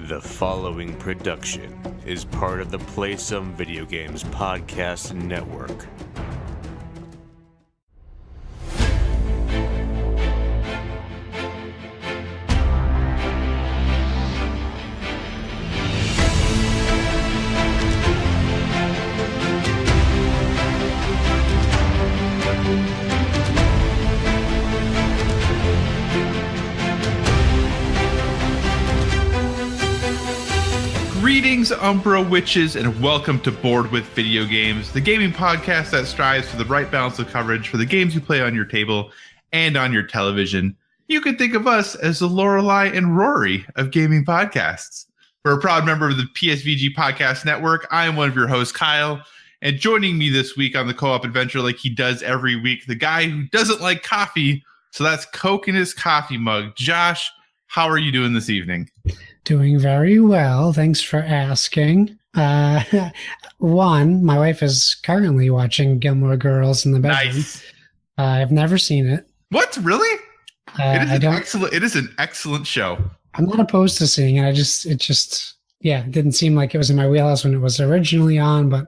The following production is part of the Play Some Video Games podcast network. Greetings, Umbra Witches, and welcome to Board with Video Games, the gaming podcast that strives for the right balance of coverage for the games you play on your table and on your television. You can think of us as the Lorelei and Rory of gaming podcasts. We're a proud member of the PSVG Podcast Network. I am one of your hosts, Kyle, and joining me this week on the co-op adventure like he does every week, the guy who doesn't like coffee, so that's Coke in his coffee mug. Josh, how are you doing this evening? Doing very well. Thanks for asking. One, my wife is currently watching Gilmore Girls in the bedroom. Nice. I've never seen it. What? Really? It is an excellent show. I'm not opposed to seeing it. It didn't seem like it was in my wheelhouse when it was originally on, but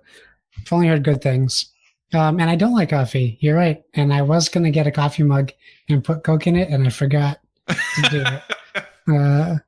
I've only heard good things. And I don't like coffee. You're right. And I was going to get a coffee mug and put Coke in it, and I forgot to do it.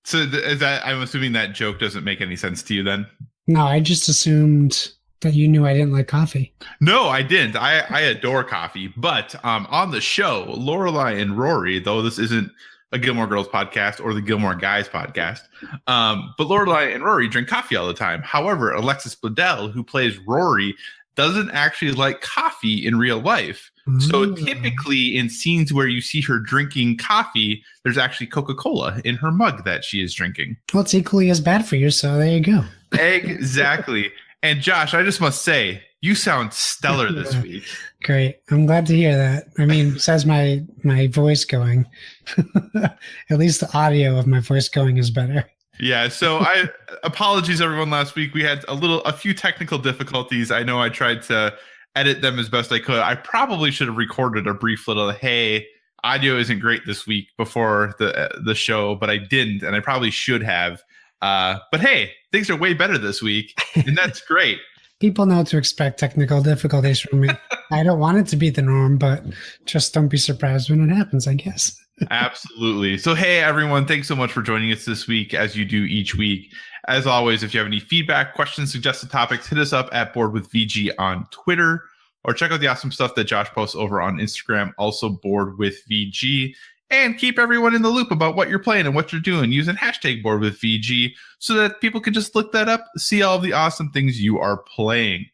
So is that, I'm assuming that joke doesn't make any sense to you then? No, I just assumed that you knew I didn't like coffee. No, I didn't. I adore coffee. But on the show, Lorelei and Rory, though this isn't a Gilmore Girls podcast or the Gilmore Guys podcast, but Lorelei and Rory drink coffee all the time. However, Alexis Bledel, who plays Rory, doesn't actually like coffee in real life. So typically in scenes where you see her drinking coffee, there's actually Coca-Cola in her mug that she is drinking. Well, it's equally as bad for you, so there you go. Exactly. And Josh, I just must say, you sound stellar this week. Great. I'm glad to hear that. I mean, besides my voice going, at least the audio of my voice going is better. Yeah, so apologies everyone last week. We had a few technical difficulties. I know I tried to edit them as best I could. I probably should have recorded a brief little, hey, audio isn't great this week before the show, but I didn't, and I probably should have. But hey, things are way better this week, and that's great. People know to expect technical difficulties from me. I don't want it to be the norm, but just don't be surprised when it happens, I guess. Absolutely. So, hey, everyone, thanks so much for joining us this week, as you do each week. As always, if you have any feedback, questions, suggested topics, hit us up at Board with VG on Twitter, or check out the awesome stuff that Josh posts over on Instagram, also Board with VG. And keep everyone in the loop about what you're playing and what you're doing using hashtag Board with VG so that people can just look that up, see all the awesome things you are playing.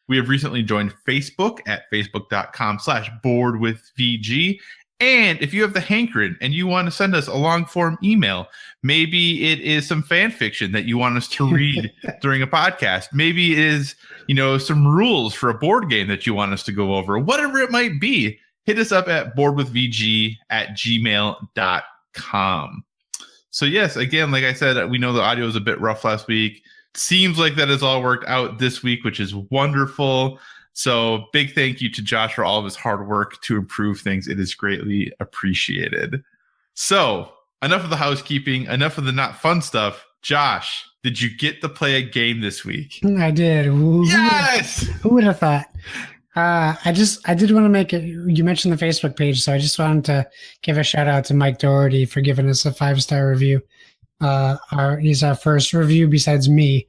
We have recently joined Facebook at facebook.com/boardwithvg. And if you have the hankering and you want to send us a long form email, maybe it is some fan fiction that you want us to read during a podcast. Maybe it is, some rules for a board game that you want us to go over, whatever it might be. Hit us up at boardwithvg@gmail.com. So yes, again, like I said, we know the audio was a bit rough last week. Seems like that has all worked out this week, which is wonderful. So big thank you to Josh for all of his hard work to improve things. It is greatly appreciated. So enough of the housekeeping, enough of the not fun stuff. Josh, did you get to play a game this week? I did. Yes! Who would have thought? I did want to make it. You mentioned the Facebook page, so I just wanted to give a shout out to Mike Doherty for giving us a 5-star review. He's our first review besides me,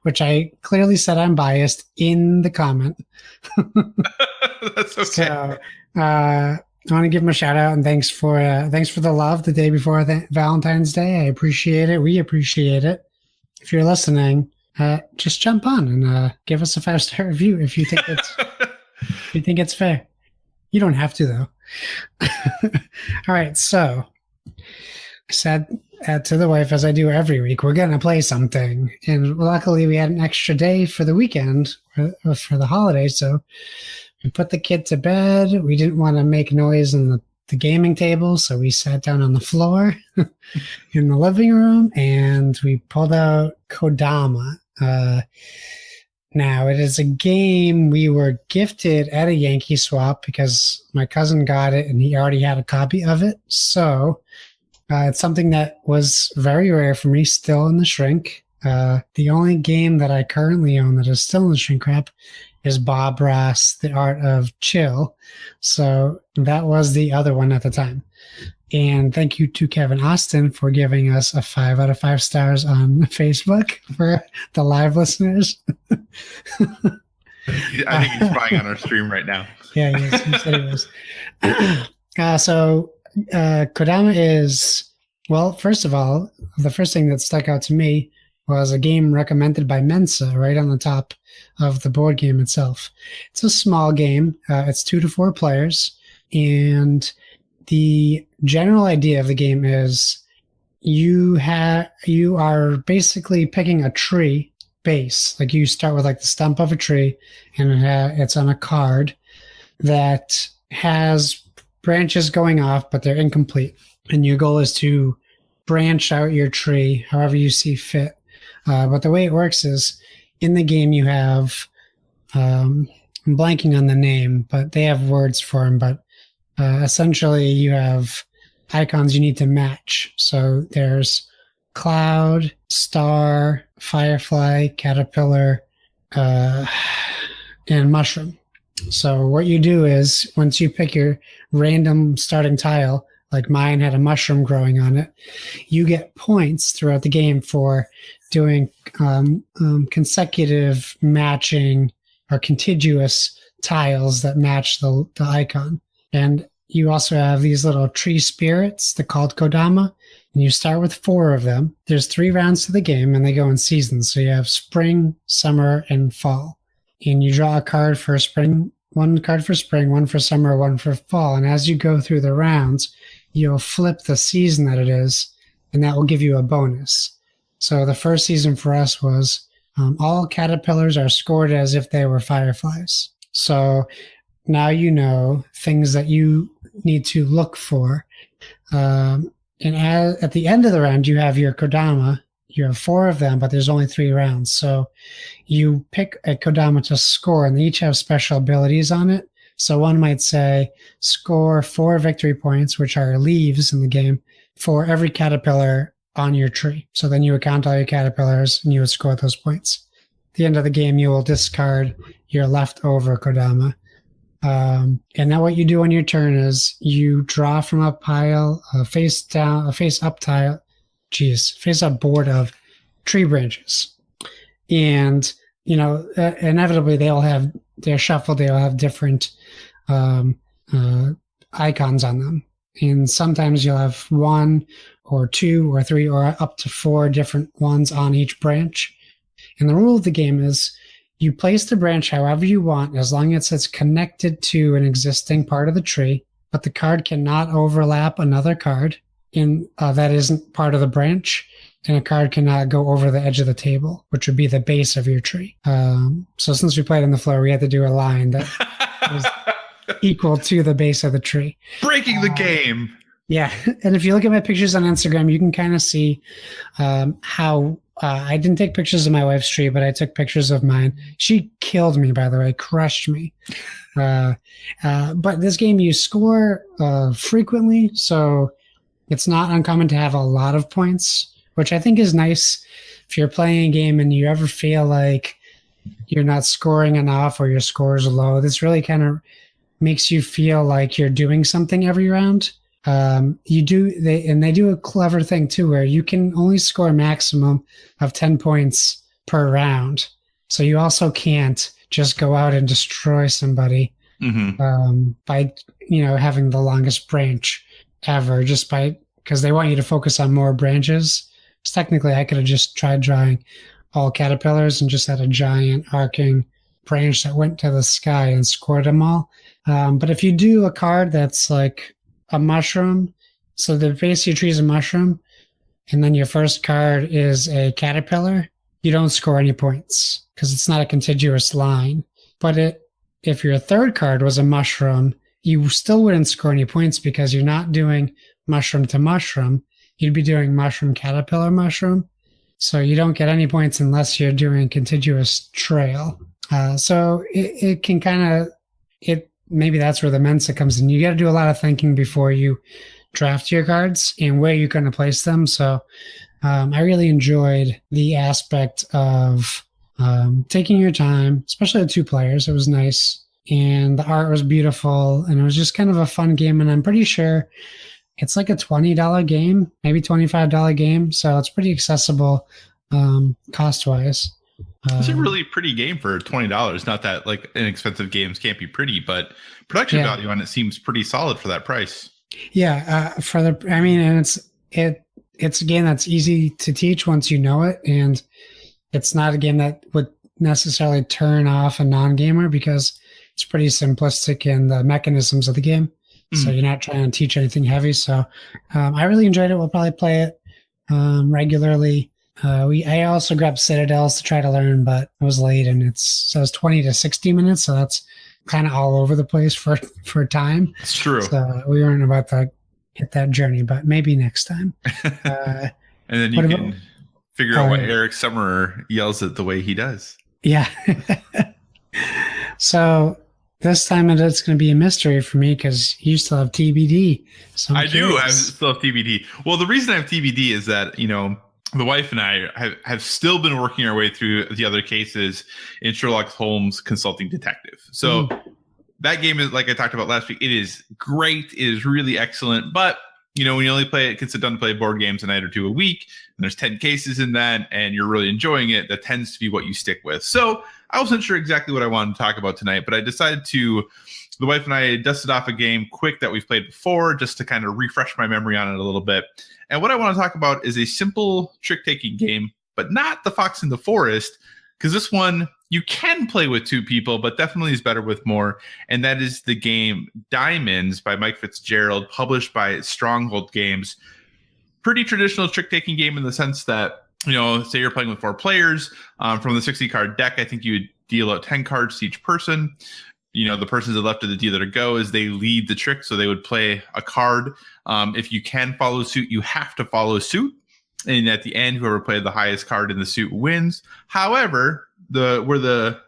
which I clearly said I'm biased in the comment. That's okay. So I want to give him a shout out and thanks for the love the day before Valentine's Day. I appreciate it. We appreciate it. If you're listening, just jump on and give us a 5-star review if you think it's fair. You don't have to though. All right, so I said to the wife, as I do every week, we're gonna play something, and luckily we had an extra day for the weekend for the holiday, so we put the kid to bed. We didn't want to make noise in the gaming table, so we sat down on the floor in the living room and we pulled out Kodama. Now, it is a game we were gifted at a Yankee swap because my cousin got it and he already had a copy of it. So It's something that was very rare for me, still in the shrink. The only game that I currently own that is still in the shrink wrap is Bob Ross, The Art of Chill. So that was the other one at the time. And thank you to Kevin Austin for giving us a 5 out of 5 stars on Facebook for the live listeners. I think he's spying on our stream right now. Yeah, he said he was. So Kodama is, well, first of all, the first thing that stuck out to me was a game recommended by Mensa right on the top of the board game itself. It's a small game. It's 2 to 4 players. And the general idea of the game is you are basically picking a tree base. Like you start with like the stump of a tree, and it's on a card that has branches going off, but they're incomplete. And your goal is to branch out your tree however you see fit. But the way it works is in the game you have, I'm blanking on the name, but they have words for them. But essentially you have icons you need to match. So there's cloud, star, firefly, caterpillar, and mushroom. So what you do is once you pick your random starting tile, like mine had a mushroom growing on it, you get points throughout the game for doing consecutive matching or contiguous tiles that match the icon. And you also have these little tree spirits, they're called Kodama, and you start with 4 of them. There's 3 rounds to the game, and they go in seasons. So you have spring, summer, and fall. And you draw a card for spring, 1 card for spring, 1 for summer, 1 for fall. And as you go through the rounds, you'll flip the season that it is, and that will give you a bonus. So the first season for us was all caterpillars are scored as if they were fireflies. So now you know things that you need to look for. And at the end of the round, you have your Kodama. You have 4 of them, but there's only 3 rounds. So you pick a Kodama to score, and they each have special abilities on it. So one might say, score 4 victory points, which are leaves in the game, for every caterpillar on your tree. So then you would count all your caterpillars, and you would score those points. At the end of the game, you will discard your leftover Kodama. And now what you do on your turn is you draw from a pile, a face up board of tree branches. And, inevitably they're shuffled, they'll have different icons on them. And sometimes you'll have 1 or 2 or 3 or up to 4 different ones on each branch. And the rule of the game is you place the branch however you want, as long as it's connected to an existing part of the tree, but the card cannot overlap another card that isn't part of the branch, and a card cannot go over the edge of the table, which would be the base of your tree. So since we played on the floor, we had to do a line that was equal to the base of the tree. Breaking the game. Yeah. And if you look at my pictures on Instagram, you can kind of see how I didn't take pictures of my wife's tree, but I took pictures of mine. She killed me, by the way, crushed me. But this game, you score frequently, so it's not uncommon to have a lot of points, which I think is nice if you're playing a game and you ever feel like you're not scoring enough or your score is low. This really kind of makes you feel like you're doing something every round. They do a clever thing too, where you can only score a maximum of 10 points per round. So you also can't just go out and destroy somebody by having the longest branch ever, because they want you to focus on more branches. So technically, I could have just tried drawing all caterpillars and just had a giant arcing branch that went to the sky and scored them all. But if you do a card that's like a mushroom, so the base of your tree is a mushroom, and then your first card is a caterpillar, you don't score any points because it's not a contiguous line. But if your third card was a mushroom, you still wouldn't score any points because you're not doing mushroom to mushroom. You'd be doing mushroom, caterpillar, mushroom. So you don't get any points unless you're doing contiguous trail. So it can kind of, maybe that's where the Mensa comes in. You got to do a lot of thinking before you draft your cards and where you're going to place them. So I really enjoyed the aspect of taking your time, especially with 2 players. It was nice. And the art was beautiful. And it was just kind of a fun game. And I'm pretty sure it's like a $20 game, maybe $25 game. So it's pretty accessible cost-wise. It's a really pretty game for $20. Not that like inexpensive games can't be pretty, but production value on it seems pretty solid for that price. Yeah, and it's a game that's easy to teach once you know it, and it's not a game that would necessarily turn off a non-gamer because it's pretty simplistic in the mechanisms of the game. So you're not trying to teach anything heavy. So I really enjoyed it. We'll probably play it regularly. I also grabbed Citadels to try to learn, but it was late, and it says 20 to 60 minutes, so that's kind of all over the place for time. It's true. So we weren't about to hit that journey, but maybe next time. And then you can figure out why Eric Summerer yells it the way he does. Yeah. So this time it's going to be a mystery for me because you still have TBD. So I still have TBD. Well, the reason I have TBD is that, the wife and I have still been working our way through the other cases in Sherlock Holmes Consulting Detective. So that game is, like I talked about last week, it is great. It is really excellent. But, when you only can sit down and play board games a night or 2 a week, and there's 10 cases in that, and you're really enjoying it, that tends to be what you stick with. So I wasn't sure exactly what I wanted to talk about tonight, but I decided the wife and I dusted off a game quick that we've played before just to kind of refresh my memory on it a little bit. And what I want to talk about is a simple trick-taking game, but not the Fox in the Forest, because this one you can play with 2 people, but definitely is better with more. And that is the game Diamonds by Mike Fitzgerald, published by Stronghold Games. Pretty traditional trick-taking game in the sense that, say you're playing with 4 players. From the 60-card deck, I think you would deal out 10 cards to each person. The persons that left of the dealer to go is they lead the trick, so they would play a card. If you can follow suit, you have to follow suit. And at the end, whoever played the highest card in the suit wins. However, where the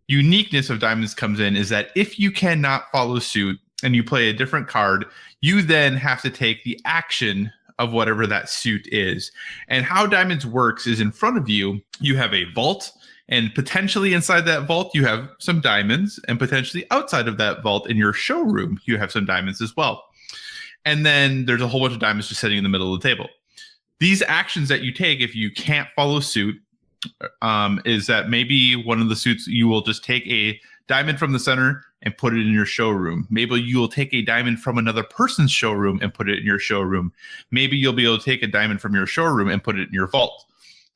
uniqueness of Diamonds comes in is that if you cannot follow suit and you play a different card, you then have to take the action of whatever that suit is. And how Diamonds works is in front of you, you have a vault. And potentially inside that vault, you have some diamonds. And potentially outside of that vault in your showroom, you have some diamonds as well. And then there's a whole bunch of diamonds just sitting in the middle of the table. These actions that you take, if you can't follow suit, is that maybe one of the suits, you will just take a diamond from the center and put it in your showroom. Maybe you will take a diamond from another person's showroom and put it in your showroom. Maybe you'll be able to take a diamond from your showroom and put it in your vault.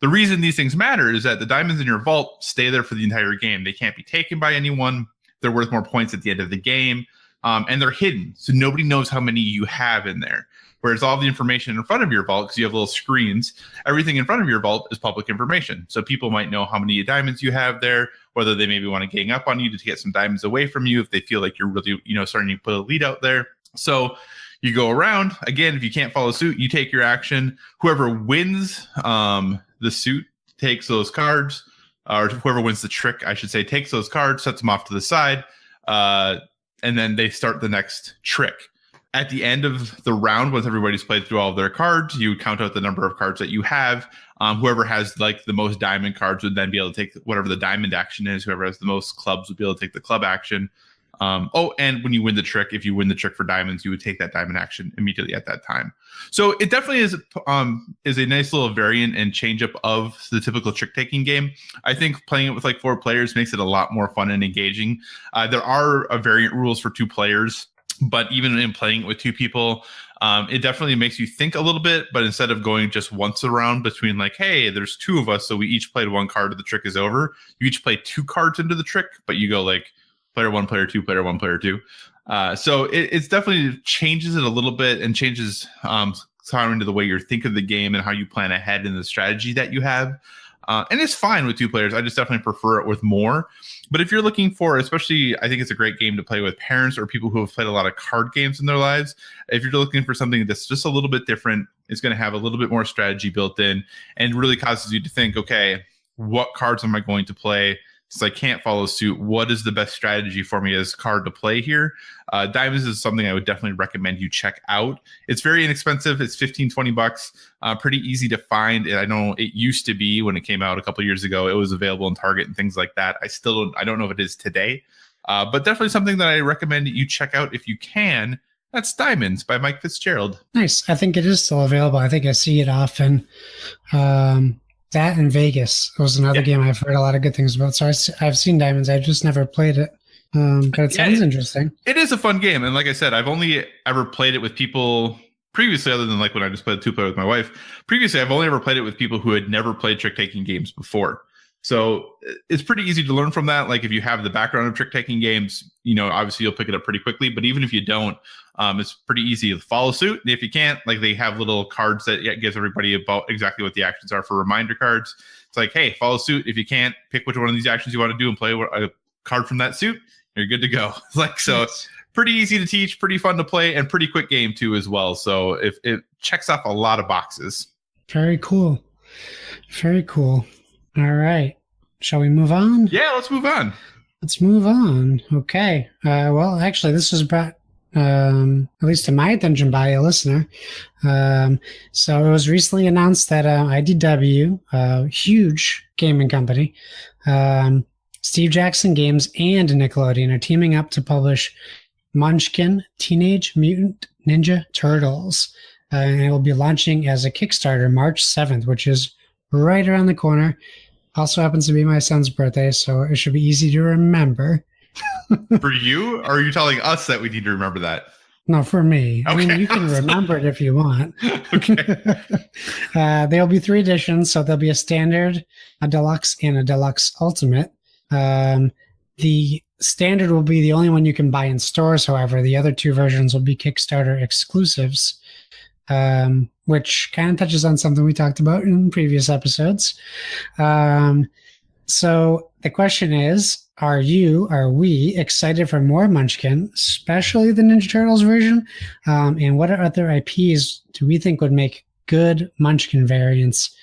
The reason these things matter is that the diamonds in your vault stay there for the entire game. They can't be taken by anyone. They're worth more points at the end of the game. And they're hidden, so nobody knows how many you have in there. Whereas all the information in front of your vault, because you have little screens, everything in front of your vault is public information. So people might know how many diamonds you have there, whether they maybe want to gang up on you to get some diamonds away from you if they feel like you're really, starting to put a lead out there. So you go around. Again, if you can't follow suit, you take your action. Whoever wins the suit takes those cards, or whoever wins the trick, I should say, takes those cards, sets them off to the side, and then they start the next trick. At the end of the round, once everybody's played through all of their cards, you count out the number of cards that you have. Whoever has like the most diamond cards would then be able to take whatever the diamond action is. Whoever has the most clubs would be able to take the club action. And when you win the trick, if you win the trick for diamonds, you would take that diamond action immediately at that time. So it definitely is a nice little variant and change up of the typical trick taking game. I think playing it with like 4 players makes it a lot more fun and engaging. There are variant rules for 2 players, but even in playing it with 2 people, it definitely makes you think a little bit. But instead of going just once around between like, hey, there's 2 of us, so we each played 1 card, the trick is over. You each play 2 cards into the trick, but you go like player 1, player 2, player 1, player 2. So it's definitely changes it a little bit and changes into the way you think of the game and how you plan ahead in the strategy that you have. And it's fine with 2 players. I just definitely prefer it with more. But if you're looking for, especially, I think it's a great game to play with parents or people who have played a lot of card games in their lives. If you're looking for something that's just a little bit different, it's going to have a little bit more strategy built in and really causes you to think, okay, what cards am I going to play since I can't follow suit, what is the best strategy for me as card to play here? Diamonds is something I would definitely recommend you check out. It's very inexpensive. It's $15-20, pretty easy to find. And I know it used to be when it came out a couple of years ago, it was available in Target and things like that. I don't know if it is today, but definitely something that I recommend that you check out if you can. That's Diamonds by Mike Fitzgerald. Nice. I think it is still available. I think I see it often. That and Vegas was another game I've heard a lot of good things about. So I've seen Diamonds. I've just never played it. But it sounds interesting. It is a fun game. And like I said, I've only ever played it with people previously, other than like when I just played 2-player with my wife. Previously, I've only ever played it with people who had never played trick-taking games before. So it's pretty easy to learn from that. Like if you have the background of trick-taking games, obviously you'll pick it up pretty quickly. But even if you don't, it's pretty easy to follow suit. And if you can't, like they have little cards that gives everybody about exactly what the actions are for reminder cards. It's like, hey, follow suit. If you can't, pick which one of these actions you want to do and play a card from that suit. You're good to go. So pretty easy to teach, pretty fun to play, and pretty quick game too as well. So if it checks off a lot of boxes. Very cool. Very cool. All right. Shall we move on? Yeah, let's move on. Let's move on. Okay. Well, actually, this was brought, at least to my attention, by a listener. So it was recently announced that IDW, a huge gaming company, Steve Jackson Games and Nickelodeon are teaming up to publish Munchkin Teenage Mutant Ninja Turtles. And it will be launching as a Kickstarter March 7th, which is right around the corner. Also happens to be my son's birthday, so it should be easy to remember. For you? Or are you telling us that we need to remember that? No, for me. Okay. I mean, you can remember it if you want. Okay. There'll be 3 editions, so there'll be a standard, a deluxe, and a deluxe ultimate. The standard will be the only one you can buy in stores. However, the other 2 versions will be Kickstarter exclusives. Which kind of touches on something we talked about in previous episodes. So the question is, are we excited for more Munchkin, especially the Ninja Turtles version? And what other IPs do we think would make good Munchkin variants?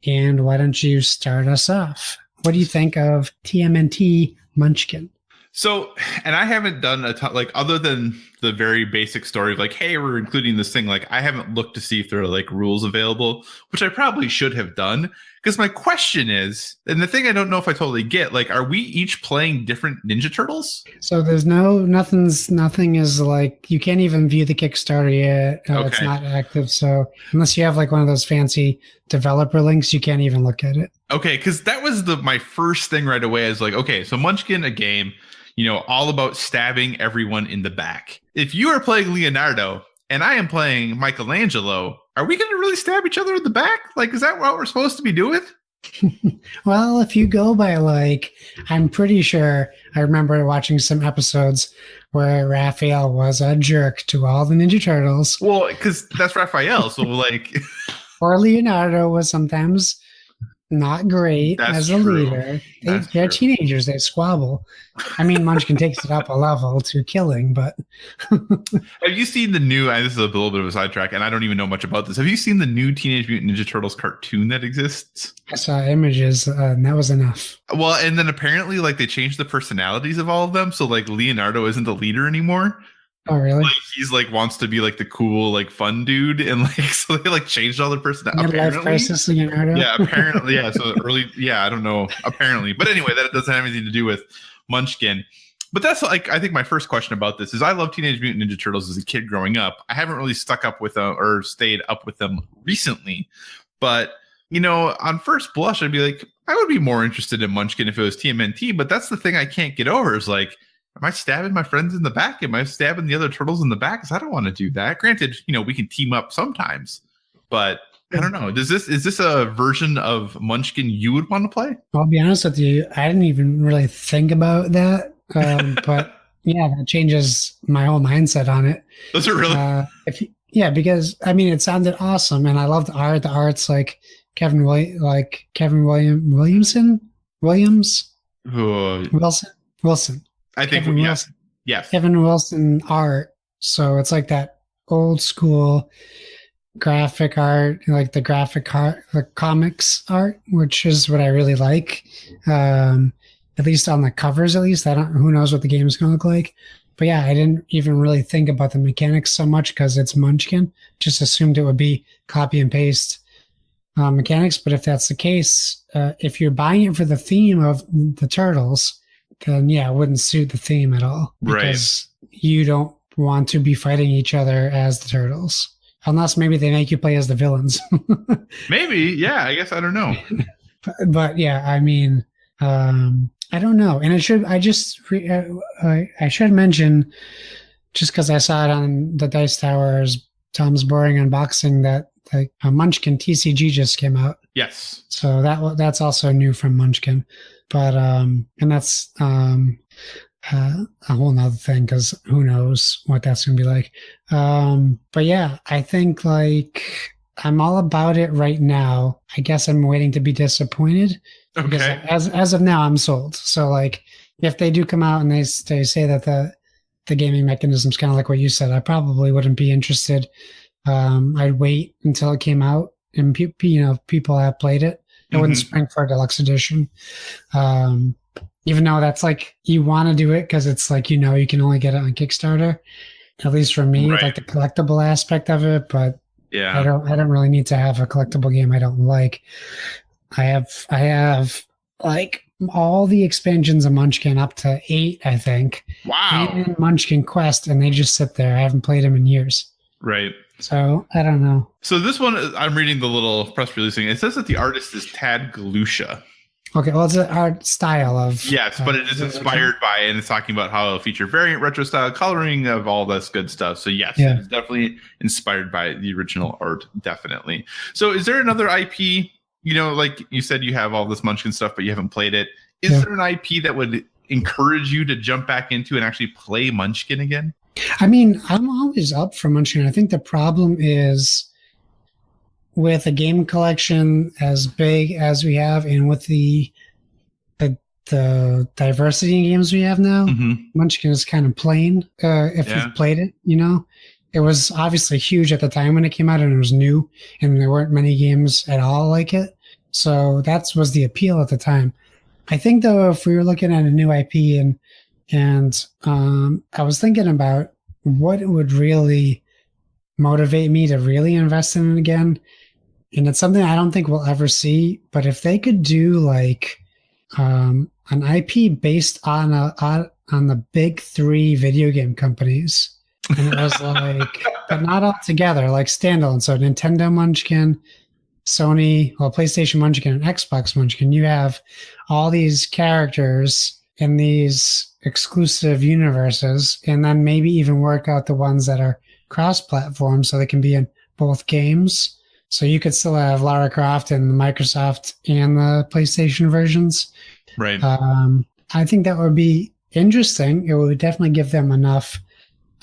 And why don't you start us off? What do you think of TMNT Munchkin? So, and I haven't done a ton, like, other than the very basic story of like, hey, we're including this thing. Like, I haven't looked to see if there are like rules available, which I probably should have done. Because my question is, and the thing I don't know if I totally get, like, are we each playing different Ninja Turtles? So there's nothing is like, you can't even view the Kickstarter yet. Okay. It's not active. So unless you have like one of those fancy developer links, you can't even look at it. Okay, because that was my first thing right away. Is like, okay, so Munchkin, a game, all about stabbing everyone in the back. If you are playing Leonardo and I am playing Michelangelo, are we going to really stab each other in the back? Like, is that what we're supposed to be doing? Well, if you go by I'm pretty sure I remember watching some episodes where Raphael was a jerk to all the Ninja Turtles. Well, because that's Raphael. So like, or Leonardo was sometimes not great as a leader. They're teenagers. They squabble. I mean, Munchkin takes it up a level to killing, but have you seen the new, and this is a little bit of a sidetrack, and I don't even know much about this. Have you seen the new Teenage Mutant Ninja Turtles cartoon that exists? I saw images, and that was enough. Well, and then apparently like they changed the personalities of all of them. So like Leonardo isn't the leader anymore. Oh, really? Like he's like wants to be like the cool, like fun dude, and like so they like changed all the personalities. Midlife crisis, Leonardo. Yeah, apparently, yeah. So early, yeah, I don't know. Apparently, but anyway, that doesn't have anything to do with Munchkin. But that's like, I think my first question about this is, I love Teenage Mutant Ninja Turtles as a kid growing up. I haven't really stuck up with them or stayed up with them recently, but on first blush, I'd be like, I would be more interested in Munchkin if it was TMNT. But that's the thing I can't get over is like, am I stabbing my friends in the back? Am I stabbing the other turtles in the back? Because I don't want to do that. Granted, we can team up sometimes, but I don't know. Is this a version of Munchkin you would want to play? I'll be honest with you. I didn't even really think about that. But yeah, that changes my whole mindset on it. Does it really? Because I mean, it sounded awesome, and I love the art. The art's like Kevin Williams. Wilson. I think Kevin Wilson. Yes. Kevin Wilson art. So it's like that old school graphic art, like the comics art, which is what I really like. at least on the covers. At least who knows what the game is going to look like. But yeah, I didn't even really think about the mechanics so much because it's Munchkin. Just assumed it would be copy and paste mechanics. But if that's the case, if you're buying it for the theme of the turtles, then yeah, it wouldn't suit the theme at all. Because you don't want to be fighting each other as the turtles. Unless maybe they make you play as the villains. Maybe, yeah, I guess I don't know. but yeah, I mean, I don't know. And I should mention, just because I saw it on the Dice Towers, Tom's Boring Unboxing, that a Munchkin TCG just came out. Yes. So that's also new from Munchkin. But, and that's a whole nother thing, because who knows what that's going to be like. But yeah, I think like I'm all about it right now. I guess I'm waiting to be disappointed. Okay. As of now, I'm sold. So like, if they do come out and they say that the gaming mechanism is kind of like what you said, I probably wouldn't be interested. I'd wait until it came out and people have played it. I wouldn't spring for a deluxe edition. Even though that's like, you want to do it because it's like, you can only get it on Kickstarter. At least for me, like the collectible aspect of it. But yeah, I don't really need to have a collectible game I don't like. I have like all the expansions of Munchkin up to 8, I think. Wow. And Munchkin Quest, and they just sit there. I haven't played them in years. Right. So I don't know. So this one, I'm reading the little press release thing. It says that the artist is Tad Galusha. Okay, well, it's an art style of... Yes, but it is inspired by, and it's talking about how it'll feature variant retro style coloring of all this good stuff. So yes, it's definitely inspired by the original art, definitely. So is there another IP, like you said, you have all this Munchkin stuff, but you haven't played it. Is there an IP that would encourage you to jump back into and actually play Munchkin again? I mean, I'm always up for Munchkin. I think the problem is with a game collection as big as we have, and with the diversity in games we have now, Munchkin is kind of plain. If you've played it, it was obviously huge at the time when it came out, and it was new, and there weren't many games at all like it. So that was the appeal at the time. I think though, if we were looking at a new IP, and I was thinking about what would really motivate me to really invest in it again. And it's something I don't think we'll ever see, but if they could do like an IP based on the big 3 video game companies, and it was like, but not all together, like standalone. So Nintendo Munchkin, Sony, PlayStation Munchkin, and Xbox Munchkin. You have all these characters in these exclusive universes, and then maybe even work out the ones that are cross-platform so they can be in both games. So you could still have Lara Croft in the Microsoft and the PlayStation versions. Right. I think that would be interesting. It would definitely give them enough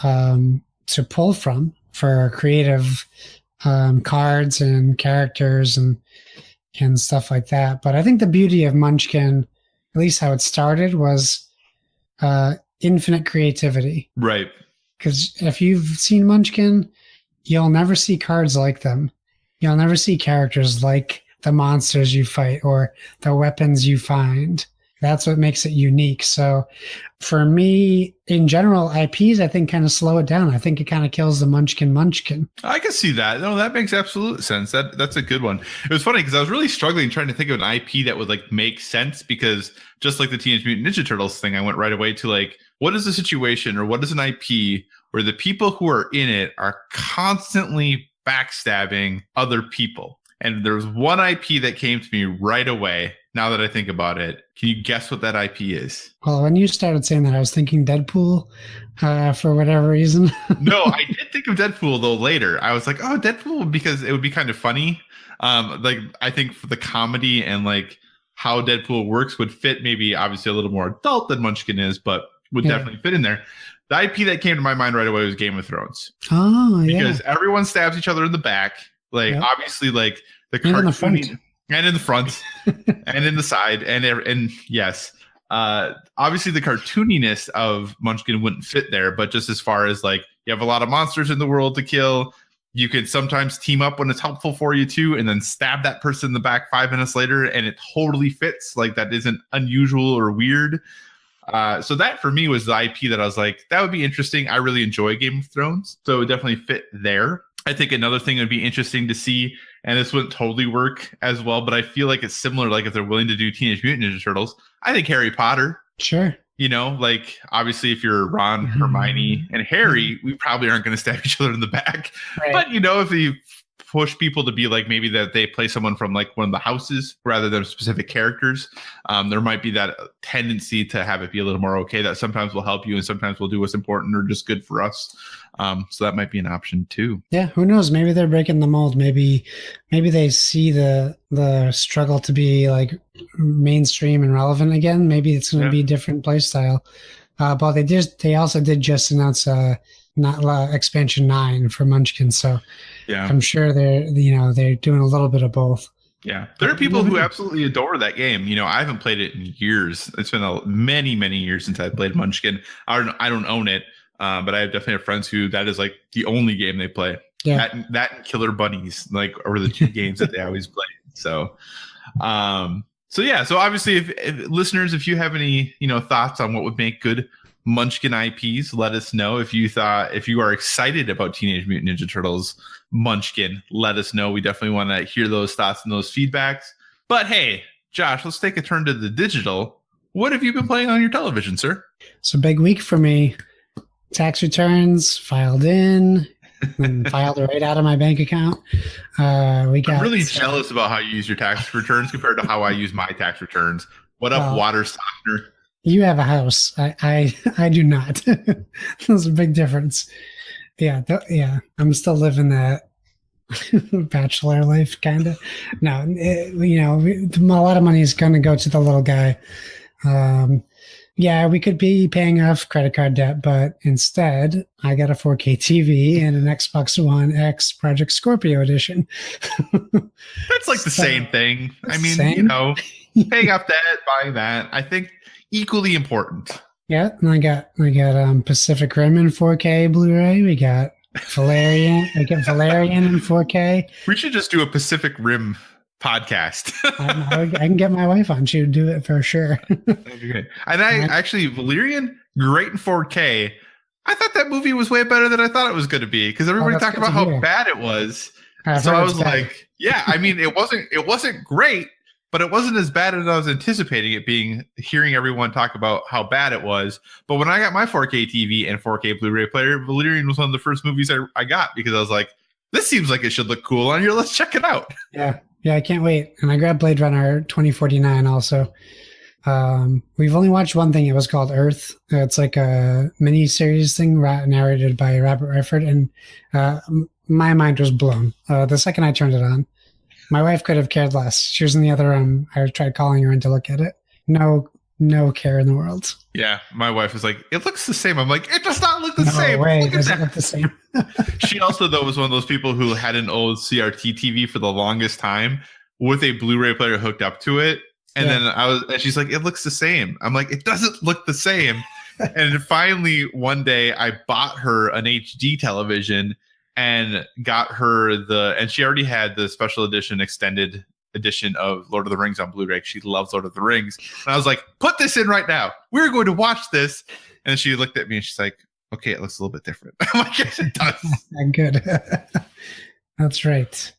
to pull from for creative cards and characters and stuff like that. But I think the beauty of Munchkin, at least how it started, was infinite creativity. Right. Because if you've seen Munchkin, you'll never see cards like them. You'll never see characters like the monsters you fight or the weapons you find. That's what makes it unique. So for me, in general, IPs, I think kind of slow it down. I think it kind of kills the Munchkin. I can see that. No, that makes absolute sense. That's a good one. It was funny because I was really struggling trying to think of an IP that would like make sense, because just like the Teenage Mutant Ninja Turtles thing, I went right away to like, what is the situation or what is an IP where the people who are in it are constantly backstabbing other people? And there's one IP that came to me right away. Now that I think about it, can you guess what that IP is? Well, when you started saying that, I was thinking Deadpool for whatever reason. No, I did think of Deadpool though later. I was like, oh, Deadpool, because it would be kind of funny. Like I think for the comedy and like how Deadpool works would fit, maybe obviously a little more adult than Munchkin is, but would definitely fit in there. The IP that came to my mind right away was Game of Thrones. Oh, yeah. Because everyone stabs each other in the back. Like obviously like the cartoon. And in the front, and in the side, and yes, obviously the cartooniness of Munchkin wouldn't fit there, but just as far as like you have a lot of monsters in the world to kill, You could sometimes team up when it's helpful for you too, and then stab that person in the back 5 minutes later, and it totally fits. Like, that isn't unusual or weird. So that for me was the IP that I was like, that would be interesting. I really enjoy Game of Thrones, so it would definitely fit there. I think another thing that would be interesting to see, and this wouldn't totally work as well, but I feel like it's similar. Like, if they're willing to do Teenage Mutant Ninja Turtles, I think Harry Potter. Sure. You know, like, obviously if you're Ron, Hermione, and Harry, we probably aren't going to stab each other in the back. Right. But, you know, if you push people to be like, maybe that they play someone from like one of the houses rather than specific characters, there might be that tendency to have it be a little more okay. That sometimes will help you and sometimes will do what's important or just good for us. So that might be an option too. Yeah, who knows? Maybe they're breaking the mold. Maybe they see the struggle to be like mainstream and relevant again. Maybe it's going to be a different play style. But they also did just announce expansion 9 for Munchkin. So yeah, I'm sure they're doing a little bit of both. Yeah, there are people who absolutely adore that game. You know, I haven't played it in years. It's been many years since I played Munchkin. I don't own it. But I definitely have friends who that is like the only game they play. Yeah. That and Killer Bunnies, like, are the 2 games that they always play. So obviously if listeners, if you have any, thoughts on what would make good Munchkin IPs, let us know. If you are excited about Teenage Mutant Ninja Turtles Munchkin, let us know. We definitely want to hear those thoughts and those feedbacks. But hey, Josh, let's take a turn to the digital. What have you been playing on your television, sir? It's a big week for me. Tax returns filed in and filed right out of my bank account. I'm really jealous about how you use your tax returns compared to how I use my tax returns. What up, water softener? You have a house. I do not. There's a big difference. Yeah. I'm still living that bachelor life, kind of. No, a lot of money is going to go to the little guy. Yeah, we could be paying off credit card debt, but instead, I got a 4K TV and an Xbox One X Project Scorpio edition. That's like the same thing. I mean, paying off debt, buying that, I think equally important. Yeah, and I got Pacific Rim in 4K Blu-ray. We got Valerian. I got Valerian in 4K. We should just do a Pacific Rim podcast. I can get my wife on. She would do it for sure. That'd be great. And actually, Valerian, great in 4K. I thought that movie was way better than I thought it was going to be because everybody talked about how bad it was. So I was like, yeah, I mean, it wasn't great, but it wasn't as bad as I was anticipating it being, hearing everyone talk about how bad it was. But when I got my 4K TV and 4K Blu-ray player, Valerian was one of the first movies I got because I was like, this seems like it should look cool on here. Let's check it out. Yeah, I can't wait. And I grabbed Blade Runner 2049 also. We've only watched one thing. It was called Earth. It's like a mini-series thing narrated by Robert Redford. And my mind was blown. The second I turned it on, my wife could have cared less. She was in the other room. I tried calling her in to look at it. No care in the world. Yeah, my wife was like, it looks the same. I'm like, it does not look the same. It doesn't look the same. She also, though, was one of those people who had an old CRT TV for the longest time with a Blu-ray player hooked up to it. And then and she's like, it looks the same. I'm like, it doesn't look the same. And finally, one day, I bought her an HD television and got her and she already had the special edition extended edition of Lord of the Rings on Blu-ray. She loves Lord of the Rings. And I was like, put this in right now. We're going to watch this. And she looked at me and she's like, okay, it looks a little bit different. I'm like, yes, it does. Good. That's right.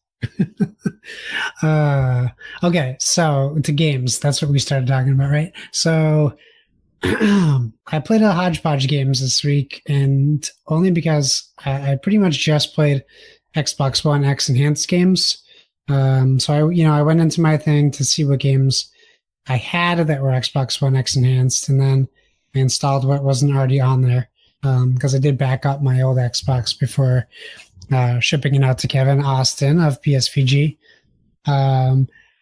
Okay, so to games. That's what we started talking about, right? So I played a hodgepodge games this week, and only because I pretty much just played Xbox One X enhanced games. So I went into my thing to see what games I had that were Xbox One X enhanced, and then I installed what wasn't already on there because I did back up my old Xbox before shipping it out to Kevin Austin of PSVG.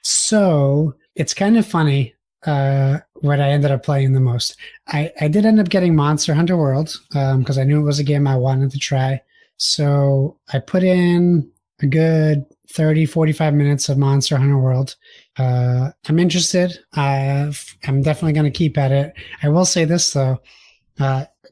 So it's kind of funny what I ended up playing the most. I did end up getting Monster Hunter World because I knew it was a game I wanted to try. So I put in a good 30-45 minutes of Monster Hunter World. I'm interested. I'm definitely going to keep at it. I will say this though,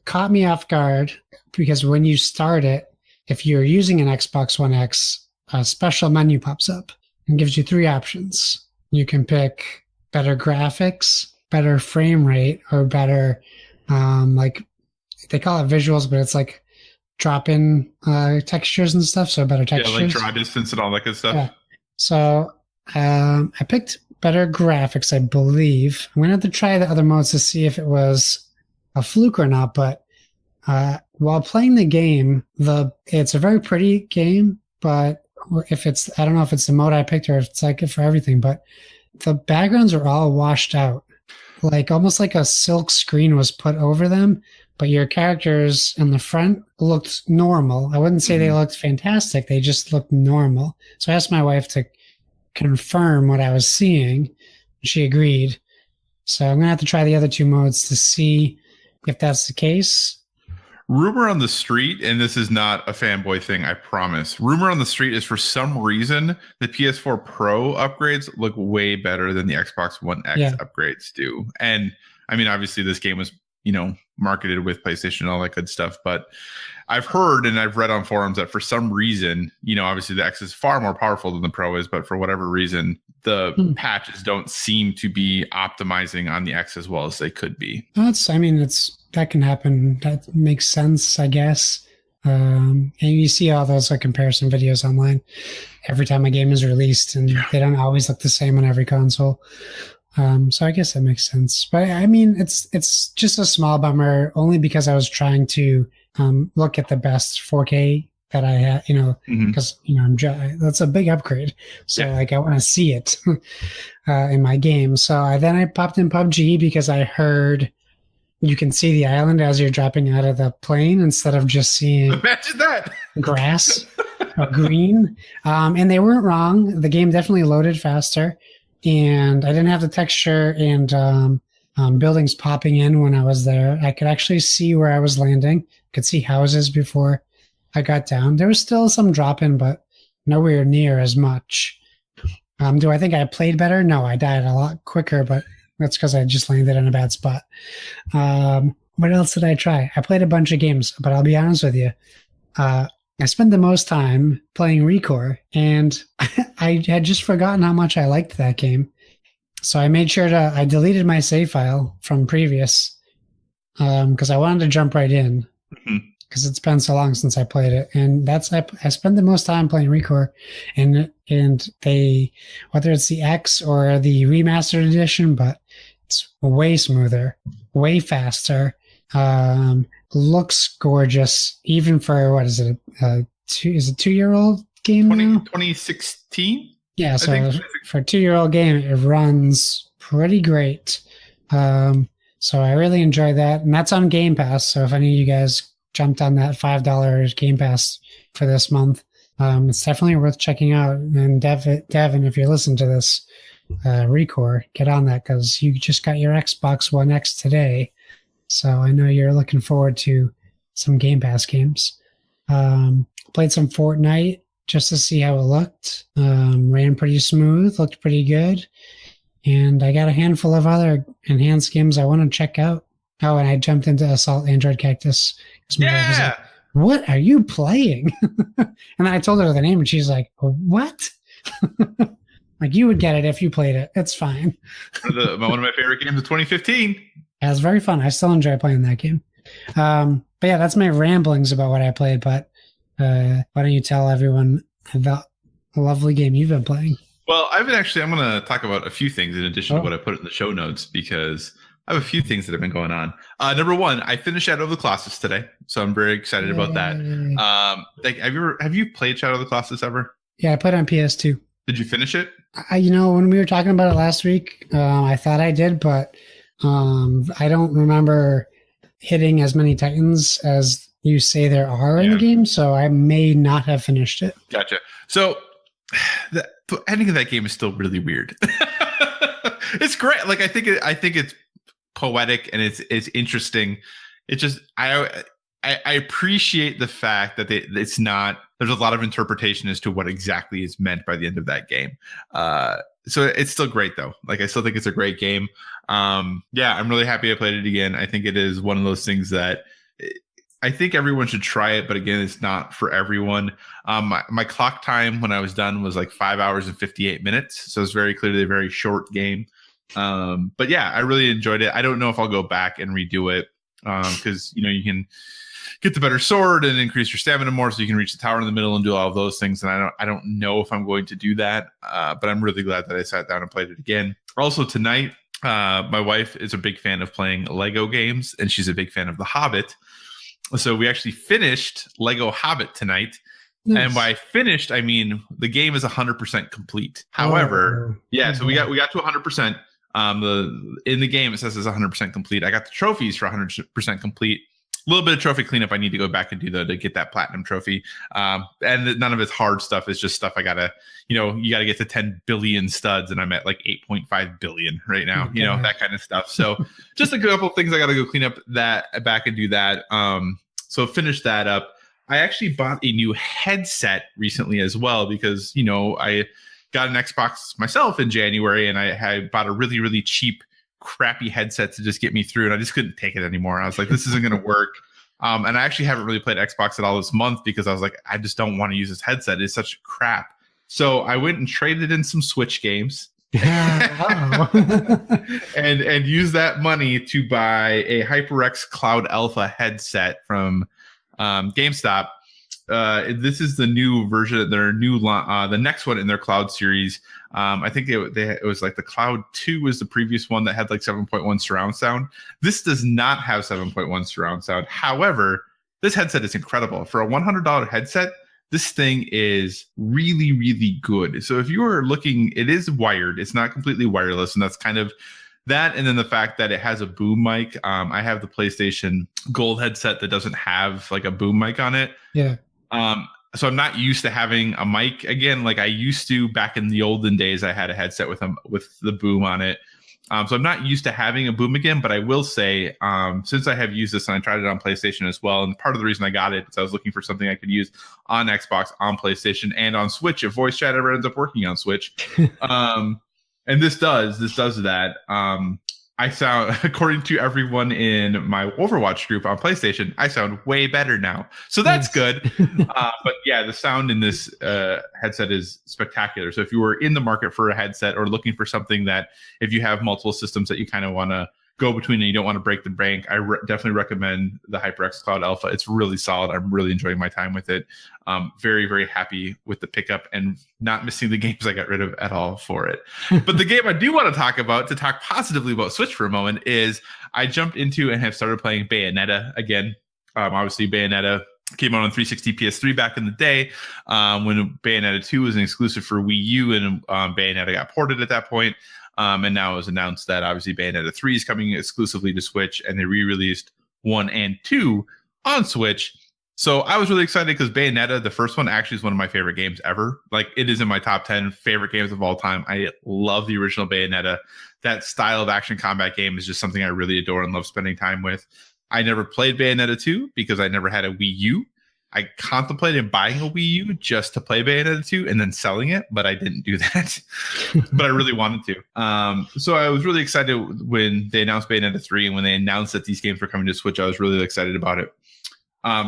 caught me off guard because when you start it, if you're using an Xbox One X, a special menu pops up and gives you 3 options. You can pick better graphics, better frame rate, or better, like they call it visuals, but it's like drop-in textures and stuff. So better textures. Yeah, like draw distance and all that good stuff. Yeah. So I picked better graphics, I believe. I'm going to have to try the other modes to see if it was a fluke or not. But while playing the game, it's a very pretty game, but I don't know if it's the mode I picked or if it's like it for everything, but the backgrounds are all washed out. Like almost like a silk screen was put over them, but your characters in the front looked normal. I wouldn't say they looked fantastic. They just looked normal. So I asked my wife to confirm what I was seeing. She agreed. So I'm going to have to try the other 2 modes to see if that's the case. Rumor on the street, and this is not a fanboy thing, I promise. Rumor on the street is for some reason the PS4 Pro upgrades look way better than the Xbox One X upgrades do. And I mean, obviously this game was, marketed with PlayStation and all that good stuff, but I've heard and I've read on forums that for some reason, obviously the X is far more powerful than the Pro is, but for whatever reason, the patches don't seem to be optimizing on the X as well as they could be. That can happen. That makes sense, I guess. And you see all those comparison videos online every time a game is released, and they don't always look the same on every console. So I guess that makes sense. But I mean, it's just a small bummer, only because I was trying to look at the best 4K that I had, because that's a big upgrade. So I want to see it in my game. So I popped in PUBG because I heard you can see the island as you're dropping out of the plane instead of just seeing imagine that grass or green. And they weren't wrong. The game definitely loaded faster. And I didn't have the texture and buildings popping in when I was there. I could actually see where I was landing. Could see houses before I got down. There was still some drop in, but nowhere near as much. Do I think I played better? No, I died a lot quicker, but that's because I just landed in a bad spot. What else did I try? I played a bunch of games, but I'll be honest with you. I spent the most time playing Recore, and I had just forgotten how much I liked that game. So I made sure I deleted my save file from previous because I wanted to jump right in because it's been so long since I played it. And I spent the most time playing Recore, and they, whether it's the X or the remastered edition, but it's way smoother, way faster. Looks gorgeous, even for what is it? Is it 2-year-old game? 2016. Yeah, so for a 2-year-old game, it runs pretty great. So I really enjoy that, and that's on Game Pass. So if any of you guys jumped on that $5 Game Pass for this month, it's definitely worth checking out. And Devin, if you're listening to this, Recore, get on that because you just got your Xbox One X today. So I know you're looking forward to some Game Pass games. Played some Fortnite just to see how it looked. Ran pretty smooth, looked pretty good. And I got a handful of other enhanced games I want to check out. Oh, and I jumped into Assault Android Cactus. Yeah! Like, what are you playing? And I told her the name, and she's like, what? Like, you would get it if you played it. It's fine. One of my favorite games of 2015. It was very fun. I still enjoy playing that game. But yeah, that's my ramblings about what I played. But why don't you tell everyone about the lovely game you've been playing? Well, I'm going to talk about a few things in addition to what I put in the show notes, because I have a few things that have been going on. Number one, I finished Shadow of the Colossus today, so I'm very excited about that. Have you played Shadow of the Colossus ever? Yeah, I played it on PS2. Did you finish it? When we were talking about it last week, I thought I did, but I don't remember hitting as many Titans as you say there are in the game, so I may not have finished it. Gotcha. So the ending of that game is still really weird. It's great. Like I think it's poetic and it's interesting. It just I appreciate the fact that it's not. There's a lot of interpretation as to what exactly is meant by the end of that game. So it's still great though. Like I still think it's a great game. I'm really happy I played it again. I think it is one of those things that I think everyone should try it, but again, it's not for everyone. My clock time when I was done was like 5 hours and 58 minutes. So it's very clearly a very short game. But yeah, I really enjoyed it. I don't know if I'll go back and redo it because, you can get the better sword and increase your stamina more so you can reach the tower in the middle and do all of those things. And I don't know if I'm going to do that, but I'm really glad that I sat down and played it again. Also tonight, my wife is a big fan of playing Lego games, and she's a big fan of The Hobbit. So we actually finished Lego Hobbit tonight. Nice. And by finished, I mean the game is 100% complete. However, so we got to 100%. In the game it says it's 100% complete. I got the trophies for 100% complete. A little bit of trophy cleanup I need to go back and do though to get that platinum trophy. And none of it's hard stuff. It's just stuff I gotta, you gotta get to 10 billion studs, and I'm at like 8.5 billion right now. Okay. That kind of stuff. So just a couple of things I gotta go clean up back and do that. So finish that up. I actually bought a new headset recently as well because I got an Xbox myself in January, and I had bought a really, really cheap, crappy headset to just get me through, and I just couldn't take it anymore. I was like, this isn't going to work. And I actually haven't really played Xbox at all this month because I was like, I just don't want to use this headset. It's such crap. So I went and traded in some Switch games and used that money to buy a HyperX Cloud Alpha headset from GameStop. This is the new version, their new the next one in their Cloud series. I think it was like the Cloud 2 was the previous one that had like 7.1 surround sound. This does not have 7.1 surround sound. However, this headset is incredible. For a $100 headset, this thing is really, really good. So if you are looking, it is wired. It's not completely wireless, and that's kind of that, and then the fact that it has a boom mic. I have the PlayStation Gold headset that doesn't have like a boom mic on it. Yeah. So I'm not used to having a mic again, like I used to back in the olden days. I had a headset with the boom on it. So I'm not used to having a boom again, but I will say, since I have used this and I tried it on PlayStation as well, and part of the reason I got it is I was looking for something I could use on Xbox, on PlayStation, and on Switch if voice chat ever ends up working on Switch. And this does that. I sound, according to everyone in my Overwatch group on PlayStation, I sound way better now. So that's good. But yeah, the sound in this headset is spectacular. So if you were in the market for a headset or looking for something that if you have multiple systems that you kind of want to go between and you don't want to break the bank, I definitely recommend the HyperX Cloud Alpha. It's really solid. I'm really enjoying my time with it. Very, very happy with the pickup and not missing the games I got rid of at all for it. But the game I do want to talk about, to talk positively about Switch for a moment, is I jumped into and have started playing Bayonetta again. Obviously, Bayonetta came out on 360 PS3 back in the day when Bayonetta 2 was an exclusive for Wii U, and Bayonetta got ported at that point. And now it was announced that obviously Bayonetta 3 is coming exclusively to Switch, and they re-released 1 and 2 on Switch. So I was really excited because Bayonetta, the first one, actually is one of my favorite games ever. Like, it is in my top 10 favorite games of all time. I love the original Bayonetta. That style of action combat game is just something I really adore and love spending time with. I never played Bayonetta 2 because I never had a Wii U. I contemplated buying a Wii U just to play Bayonetta 2 and then selling it, but I didn't do that. But I really wanted to. So I was really excited when they announced Bayonetta 3, and when they announced that these games were coming to Switch, I was really excited about it.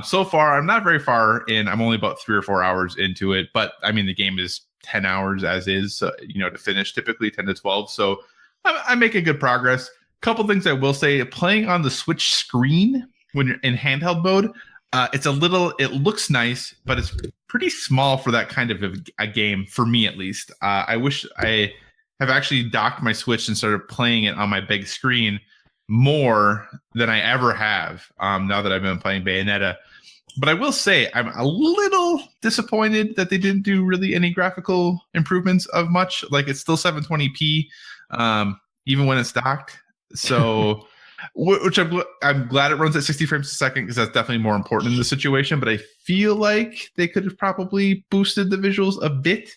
So far, I'm not very far in. I'm only about 3 or 4 hours into it, but I mean, the game is 10 hours as is, to finish, typically 10 to 12. So I'm making good progress. Couple things I will say: playing on the Switch screen when you're in handheld mode, it looks nice, but it's pretty small for that kind of a game, for me at least. I wish I have actually docked my Switch and started playing it on my big screen more than I ever have now that I've been playing Bayonetta. But I will say I'm a little disappointed that they didn't do really any graphical improvements of much. Like, it's still 720p, even when it's docked. So, which I'm glad it runs at 60 frames a second, because that's definitely more important in the situation. But I feel like they could have probably boosted the visuals a bit.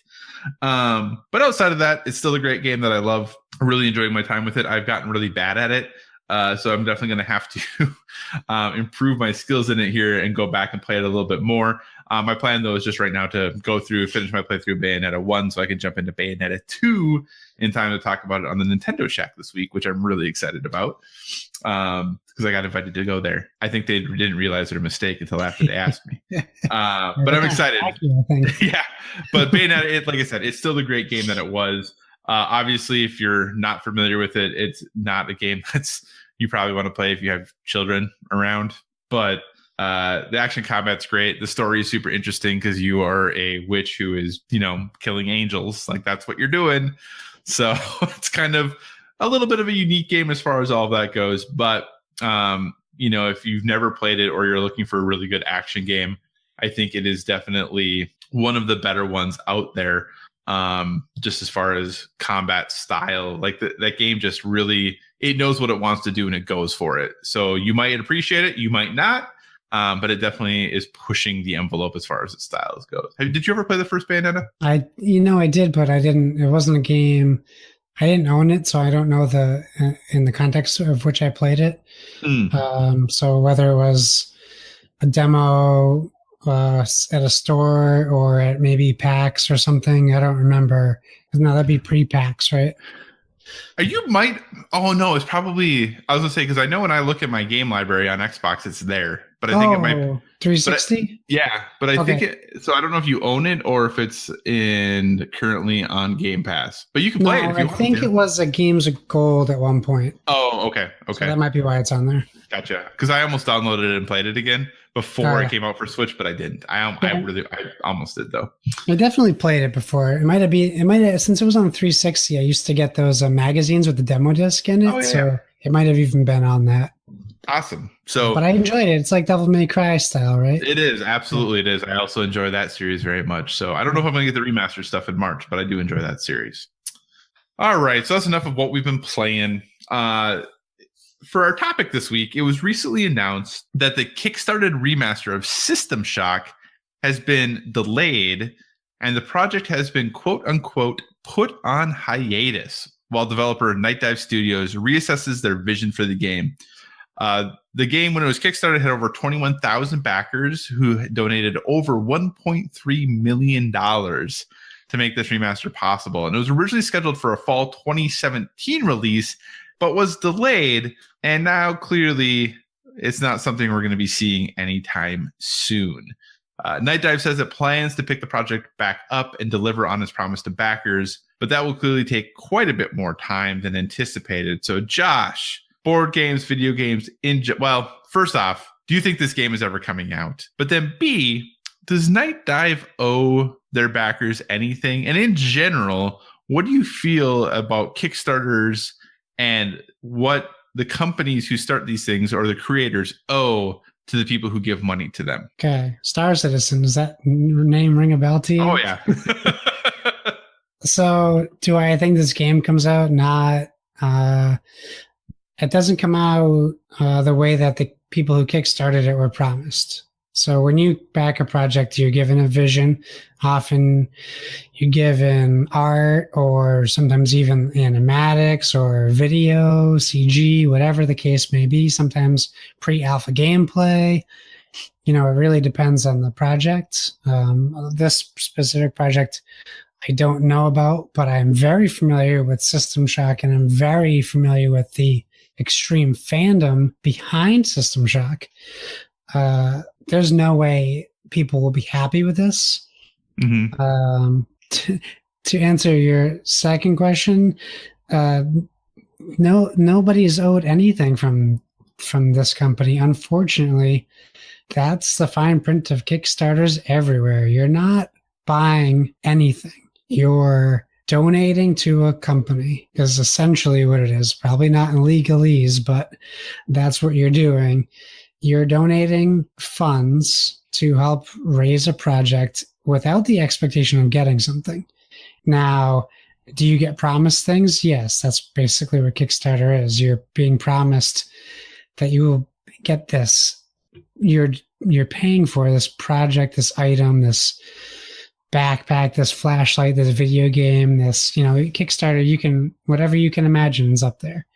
But outside of that, it's still a great game that I love. I'm really enjoying my time with it. I've gotten really bad at it. So I'm definitely going to have to improve my skills in it here and go back and play it a little bit more. My plan, though, is just right now to go through, finish my playthrough of Bayonetta 1 so I can jump into Bayonetta 2 in time to talk about it on the Nintendo Shack this week, which I'm really excited about. because I got invited to go there. I think they didn't realize their mistake until after they asked me. But I'm excited. Yeah, but Bayonetta, like I said, it's still the great game that it was. Obviously, if you're not familiar with it, it's not a game that's you probably want to play if you have children around. But the action combat's great. The story is super interesting because you are a witch who is, killing angels. Like that's what you're doing. So it's kind of a little bit of a unique game as far as all of that goes. But, if you've never played it or you're looking for a really good action game, I think it is definitely one of the better ones out there. Just as far as combat style, like that game just really, it knows what it wants to do and it goes for it. So you might appreciate it, you might not, but it definitely is pushing the envelope as far as its styles goes. Did you ever play the first Bayonetta? I did, but I didn't. It wasn't a game. I didn't own it, so I don't know in the context of which I played it. So whether it was a demo at a store or at maybe PAX or something, I don't remember. No, that'd be pre-PAX, right? You might. Oh no, it's probably. I was gonna say because I know when I look at my game library on Xbox, it's there, but I think it might 360. But I think it. So I don't know if you own it or if it's currently on Game Pass. But you can play it if you want. I think it was a Games of Gold at one point. Oh, okay. So that might be why it's on there. Gotcha. Because I almost downloaded it and played it again before it came out for Switch, but I didn't. I almost did though. I definitely played it before. It might have since it was on 360. I used to get those magazines with the demo disc in it, so it might have even been on that. Awesome. So, but I enjoyed it. It's like Devil May Cry style, right? It is absolutely. It is. I also enjoy that series very much. So I don't know if I'm going to get the remaster stuff in March, but I do enjoy that series. All right, so that's enough of what we've been playing. For our topic this week, it was recently announced that the Kickstarted remaster of System Shock has been delayed, and the project has been quote-unquote put on hiatus while developer Night Dive Studios reassesses their vision for the game. The game, when it was Kickstarted, had over 21,000 backers who donated over $1.3 million to make this remaster possible. And it was originally scheduled for a fall 2017 release, but was delayed, and now clearly it's not something we're going to be seeing anytime soon. Night Dive says it plans to pick the project back up and deliver on its promise to backers, but that will clearly take quite a bit more time than anticipated. So, Josh, board games, video games, well, first off, do you think this game is ever coming out? But then B, does Night Dive owe their backers anything? And in general, what do you feel about Kickstarters and what the companies who start these things or the creators owe to the people who give money to them? Okay. Star Citizen, does that name ring a bell to you? Oh, yeah. So do I think this game comes out? Not. It doesn't come out the way that the people who kickstarted it were promised. So when you back a project, you're given a vision. Often you're given art or sometimes even animatics or video, CG, whatever the case may be. Sometimes pre-alpha gameplay. It really depends on the project. This specific project I don't know about, but I'm very familiar with System Shock, and I'm very familiar with the extreme fandom behind System Shock. There's no way people will be happy with this. Mm-hmm. To answer your second question, nobody's owed anything from this company. Unfortunately, that's the fine print of Kickstarters everywhere. You're not buying anything. You're donating to a company is essentially what it is. Probably not in legalese, but that's what you're doing. You're donating funds to help raise a project without the expectation of getting something. Now, do you get promised things? Yes, that's basically what Kickstarter is. You're being promised that you will get this. You're paying for this project, this item, this backpack, this flashlight, this video game, this, Kickstarter, whatever you can imagine is up there.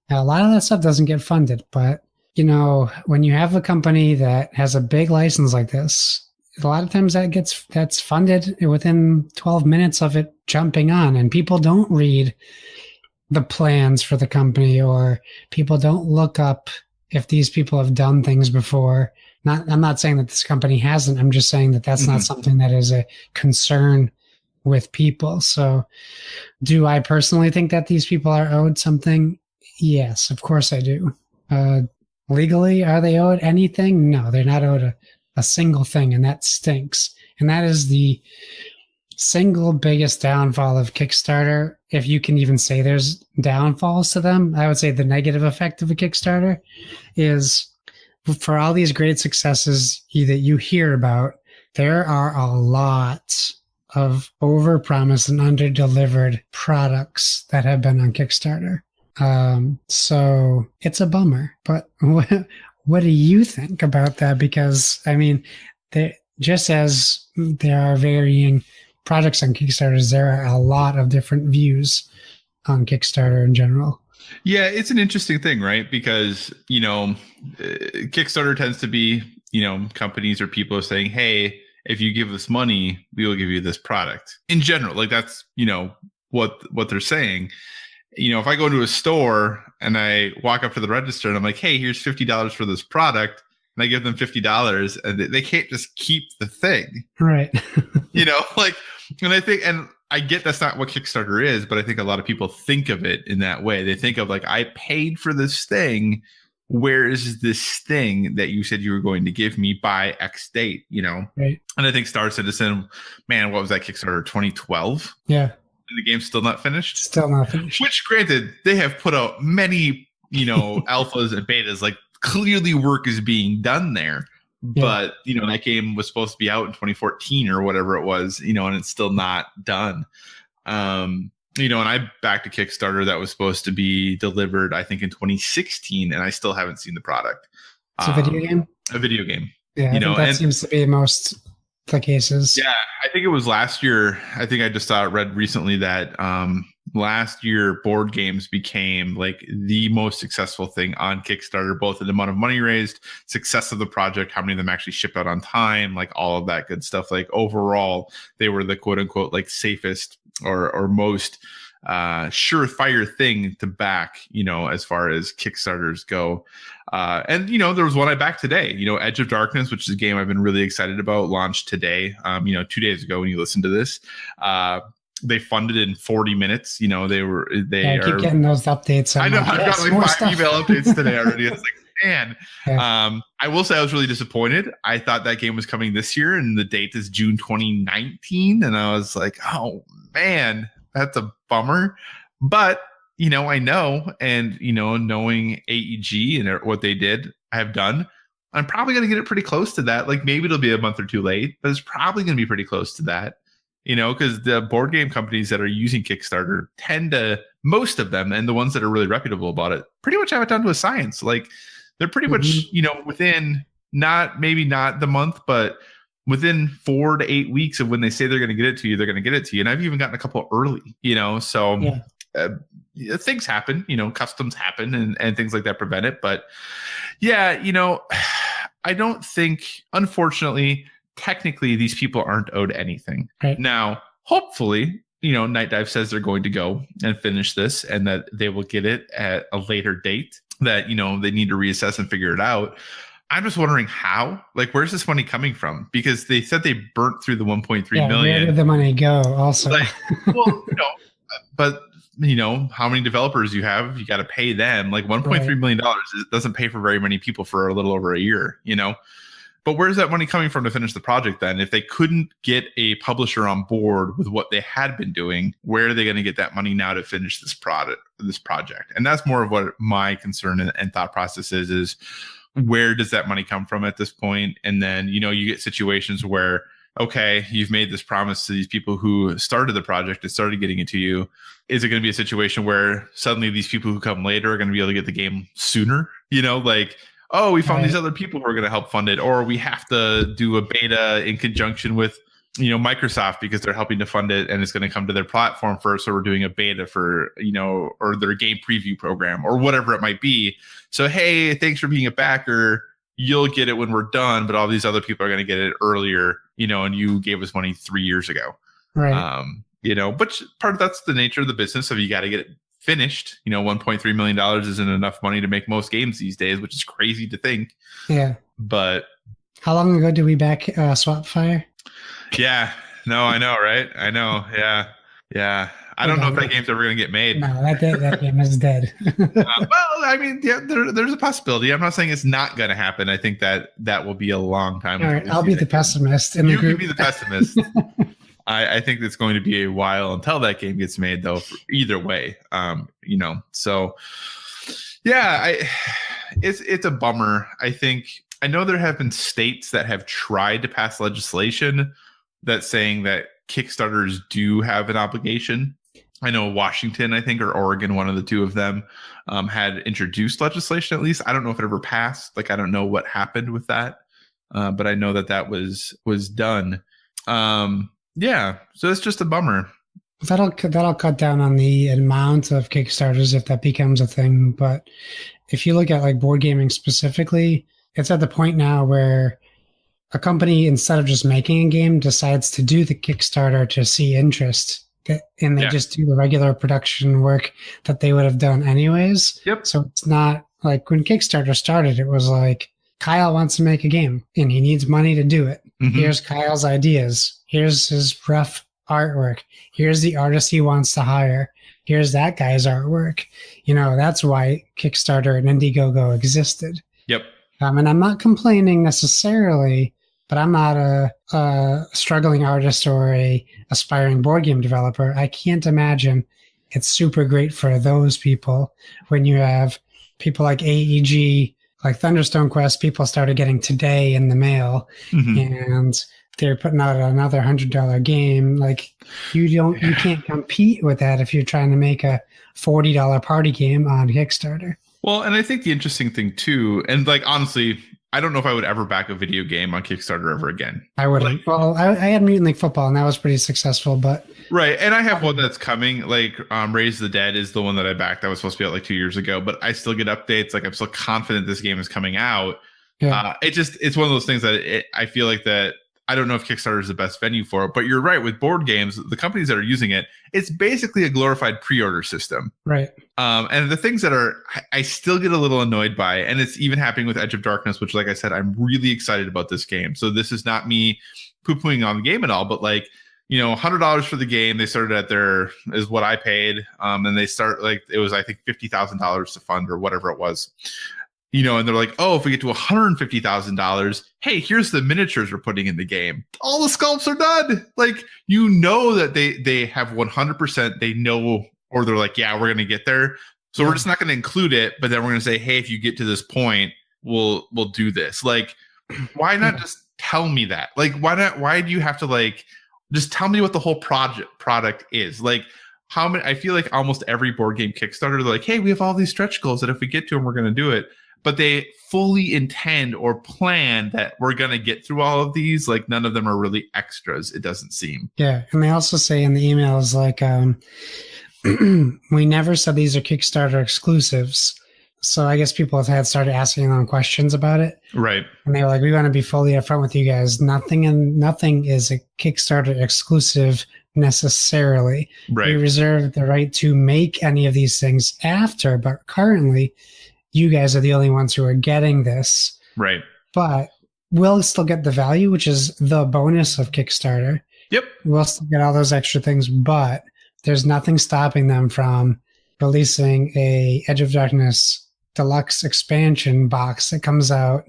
Now, a lot of that stuff doesn't get funded, but when you have a company that has a big license like this, a lot of times that's funded within 12 minutes of it jumping on, and people don't read the plans for the company, or people don't look up if these people have done things before. I'm not saying that this company hasn't. I'm just saying that that's not something that is a concern with people. So do I personally think that these people are owed something? Yes, of course I do. Legally, are they owed anything? No, they're not owed a single thing, and that stinks. And that is the single biggest downfall of Kickstarter. If you can even say there's downfalls to them, I would say the negative effect of a Kickstarter is, for all these great successes that you hear about, there are a lot of over-promised and under-delivered products that have been on Kickstarter. So it's a bummer. But what do you think about that? Because, I mean, just as there are varying projects on Kickstarter, there are a lot of different views on Kickstarter in general. Yeah, it's an interesting thing, right? Because, Kickstarter tends to be, companies or people are saying, hey, if you give us money, we will give you this product. In general, like that's, what they're saying. If I go into a store and I walk up to the register and I'm like, hey, here's $50 for this product, and I give them $50, and they can't just keep the thing. Right. And I get that's not what Kickstarter is, but I think a lot of people think of it in that way. They think of like, I paid for this thing. Where is this thing that you said you were going to give me by X date, Right. And I think Star Citizen, man, what was that Kickstarter, 2012? Yeah. And the game's still not finished? Still not finished. Which, granted, they have put out many, alphas and betas, like clearly work is being done there. Yeah. But, that game was supposed to be out in 2014 or whatever it was, and it's still not done. And I backed a Kickstarter that was supposed to be delivered, I think, in 2016, and I still haven't seen the product. It's a video game? A video game. Yeah, I think that seems to be most the cases. Yeah, I think it was last year. I think I just read recently that last year board games became like the most successful thing on Kickstarter, both in the amount of money raised, success of the project, how many of them actually shipped out on time, like all of that good stuff. Like overall, they were the quote unquote like safest or most surefire thing to back, as far as Kickstarters go. And there was one I backed today, Edge of Darkness, which is a game I've been really excited about, launched today, 2 days ago when you listen to this. They funded in 40 minutes. They keep getting those updates. I know, I've got like 5 email updates today already. It's like, man. Yeah. I will say I was really disappointed. I thought that game was coming this year, and the date is June 2019. And I was like, oh man, that's a bummer. But, I know, and, knowing AEG and what they did, I have done, I'm probably going to get it pretty close to that. Like maybe it'll be a month or two late, but it's probably going to be pretty close to that. Because the board game companies that are using Kickstarter tend to, most of them, and the ones that are really reputable about it, pretty much have it down to a science. Like they're pretty much, within not the month, but within 4 to 8 weeks of when they say they're going to get it to you, they're going to get it to you. And I've even gotten a couple early, so things happen, customs happen and things like that prevent it. But yeah, I don't think, unfortunately, technically these people aren't owed anything. Right. Now, hopefully, Night Dive says they're going to go and finish this and that they will get it at a later date, that, they need to reassess and figure it out. I'm just wondering how, like, where's this money coming from? Because they said they burnt through the 1.3 million. Where did the money go also? But how many developers you have, you got to pay them. Like $1.3 million doesn't pay for very many people for a little over a year, But where's that money coming from to finish the project then? If they couldn't get a publisher on board with what they had been doing, where are they going to get that money now to finish this project? And that's more of what my concern and thought process is where does that money come from at this point? And then, you get situations where, okay, you've made this promise to these people who started the project and started getting it to you. Is it going to be a situation where suddenly these people who come later are going to be able to get the game sooner? Like, oh, we found these other people who are going to help fund it, or we have to do a beta in conjunction with, Microsoft because they're helping to fund it and it's going to come to their platform first. So we're doing a beta for, or their game preview program or whatever it might be. So, hey, thanks for being a backer. You'll get it when we're done, but all these other people are going to get it earlier, and you gave us money 3 years ago. Right. But part of that's the nature of the business of you got to get it finished. $1.3 million isn't enough money to make most games these days, which is crazy to think. Yeah. But how long ago did we back Swapfire? Yeah. No, I know, right? I know. Yeah. I don't know if that game's ever going to get made. No, that game is dead. Well, I mean, yeah, there's a possibility. I'm not saying it's not going to happen. I think that will be a long time. All right, I'll be the pessimist in the group. You can be the pessimist. I think it's going to be a while until that game gets made, though. Either way, So, yeah, it's a bummer. I know there have been states that have tried to pass legislation that's saying that Kickstarters do have an obligation. I know Washington, I think, or Oregon, one of the two of them, had introduced legislation at least. I don't know if it ever passed. I don't know what happened with that, but I know that was done. Yeah, so it's just a bummer. That'll cut down on the amount of Kickstarters if that becomes a thing. But if you look at board gaming specifically, it's at the point now where a company, instead of just making a game, decides to do the Kickstarter to see interest. And they just do the regular production work that they would have done anyways. Yep. So it's not when Kickstarter started, it was Kyle wants to make a game and he needs money to do it. Mm-hmm. Here's Kyle's ideas. Here's his rough artwork. Here's the artist he wants to hire. Here's that guy's artwork. That's why Kickstarter and Indiegogo existed. Yep. And I'm not complaining necessarily, but I'm not a struggling artist or a aspiring board game developer. I can't imagine it's super great for those people when you have people like AEG, like Thunderstone Quest. People started getting today in the mail, and they're putting out another $100 game. You can't compete with that if you're trying to make a $40 party game on Kickstarter. Well, and I think the interesting thing too, and honestly, I don't know if I would ever back a video game on Kickstarter ever again. I wouldn't. Well, I had Mutant League Football, and that was pretty successful. But right, and I have one that's coming. Raise the Dead is the one that I backed. That was supposed to be out 2 years ago, but I still get updates. I'm still confident this game is coming out. Yeah. It's one of those things that I feel like that. I don't know if Kickstarter is the best venue for it, but you're right. With board games, the companies that are using it, it's basically a glorified pre-order system. Right. And the things that I still get a little annoyed by, and it's even happening with Edge of Darkness, which, like I said, I'm really excited about this game. So this is not me poo-pooing on the game at all, but $100 for the game. They started at is what I paid. And they start it was, I think, $50,000 to fund or whatever it was. And they're like, oh, if we get to $150,000, hey, here's the miniatures we're putting in the game. All the sculpts are done. That they have 100%. They know, or they're like, yeah, we're going to get there. So we're just not going to include it. But then we're going to say, hey, if you get to this point, we'll do this. Why not just tell me that? Why not? Why do you have to just tell me what the whole product is? How many? I feel like almost every board game Kickstarter, they're like, hey, we have all these stretch goals that if we get to them, we're going to do it. But they fully intend or plan that we're going to get through all of these. None of them are really extras, it doesn't seem. Yeah. And they also say in the emails, we never said these are Kickstarter exclusives. So I guess people have started asking them questions about it. Right. And they were like, we want to be fully upfront with you guys. Nothing is a Kickstarter exclusive necessarily. Right. We reserve the right to make any of these things after, but currently you guys are the only ones who are getting this. Right. But we'll still get the value, which is the bonus of Kickstarter. Yep. We'll still get all those extra things, but there's nothing stopping them from releasing a Edge of Darkness deluxe expansion box that comes out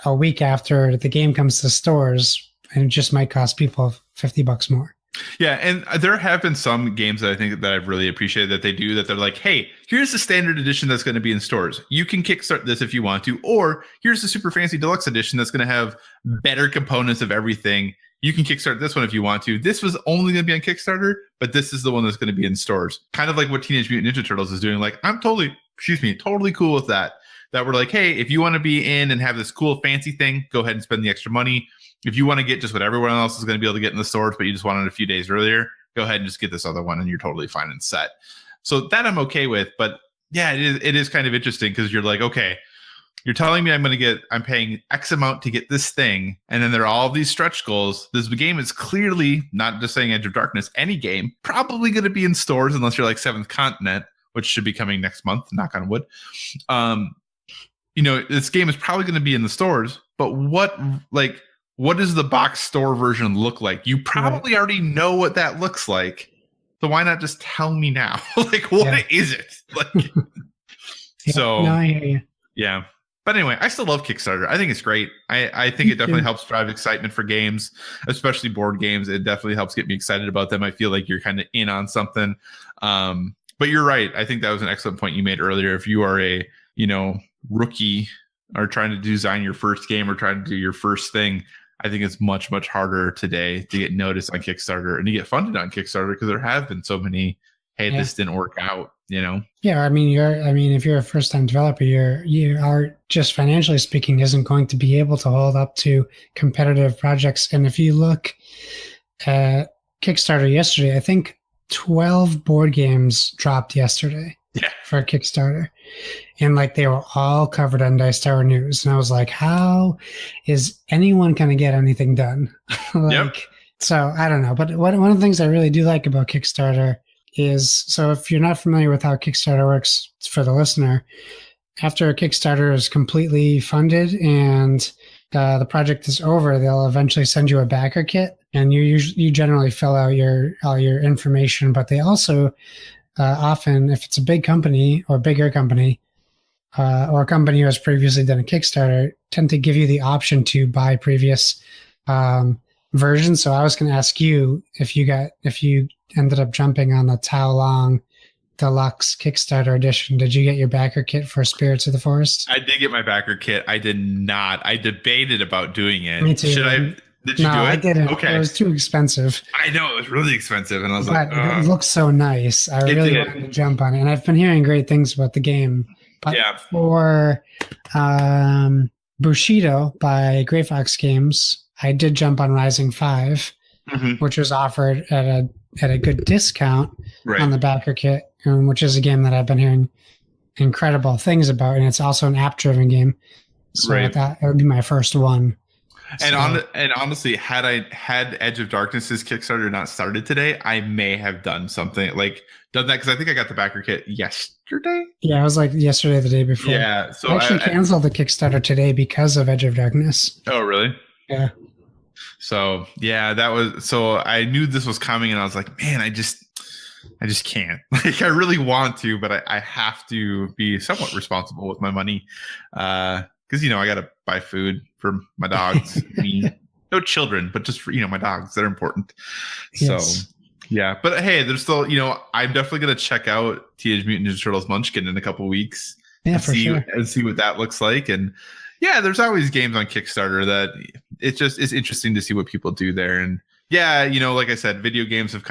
a week after the game comes to stores, and it just might cost people $50 more. Yeah, and there have been some games that I think that I've really appreciated that they do, that they're like, hey, here's the standard edition that's going to be in stores. You can kickstart this if you want to, or here's the super fancy deluxe edition that's going to have better components of everything. You can kickstart this one if you want to. This was only going to be on Kickstarter, but this is the one that's going to be in stores. Kind of like what Teenage Mutant Ninja Turtles is doing. I'm totally cool with that. That we're like, hey, if you want to be in and have this cool fancy thing, go ahead and spend the extra money. If you want to get just what everyone else is going to be able to get in the stores, but you just want it a few days earlier, go ahead and just get this other one and you're totally fine and set. So that I'm okay with. But yeah, it is kind of interesting because you're like, okay, you're telling me I'm paying X amount to get this thing. And then there are all of these stretch goals. This game is clearly, not just saying Edge of Darkness, any game, probably going to be in stores unless you're like Seventh Continent. which should be coming next month, knock on wood. This game is probably going to be in the stores, but what does the box store version look like? You probably already know what that looks like. So why not just tell me now? What is it? So no, I hear you. Yeah. But anyway, I still love Kickstarter. I think it's great. I think it definitely helps drive excitement for games, especially board games. It definitely helps get me excited about them. I feel like you're kind of in on something. But you're right. I think that was an excellent point you made earlier. If you are a, rookie or trying to design your first game or trying to do your first thing, I think it's much, much harder today to get noticed on Kickstarter and to get funded on Kickstarter because there have been so many, this didn't work out, Yeah, if you're a first-time developer, you are just financially speaking isn't going to be able to hold up to competitive projects. And if you look at Kickstarter yesterday, I think 12 board games dropped yesterday for Kickstarter. And they were all covered on Dice Tower News. And I was like, how is anyone going to get anything done? So I don't know. But one of the things I really do like about Kickstarter is, so if you're not familiar with how Kickstarter works for the listener, after a Kickstarter is completely funded and the project is over, they'll eventually send you a backer kit, and you generally fill out all your information. But they also often, if it's a big company or bigger company, or a company who has previously done a Kickstarter, tend to give you the option to buy previous versions. So I was going to ask you if you ended up jumping on the Tao Long Deluxe Kickstarter edition. Did you get your backer kit for Spirits of the Forest? I did get my backer kit. I did not. I debated about doing it. Me too. Should I? Did you do it? No, I didn't. Okay. It was too expensive. I know, it was really expensive. And I was it looks so nice. I really wanted to jump on it. And I've been hearing great things about the game. But for Bushido by Grey Fox Games, I did jump on Rising 5, which was offered at a good discount on the backer kit, which is a game that I've been hearing incredible things about. And it's also an app-driven game. So I thought it would be my first one. And honestly, had Edge of Darkness's Kickstarter not started today, I may have done something done that, because I think I got the backer kit yesterday. Yeah, it was yesterday, the day before. Yeah, so I actually canceled the Kickstarter today because of Edge of Darkness. Oh, really? Yeah. So that was, so I knew this was coming, and I was like, man, I just can't. I really want to, but I have to be somewhat responsible with my money. Because, I got to buy food for my dogs. No children, but just for, my dogs. They're important. Yes. So, yeah. But hey, there's still, I'm definitely going to check out Teenage Mutant Ninja Turtles Munchkin in a couple weeks. Yeah, and see what that looks like. And yeah, there's always games on Kickstarter that it's interesting to see what people do there. And yeah, like I said, video games have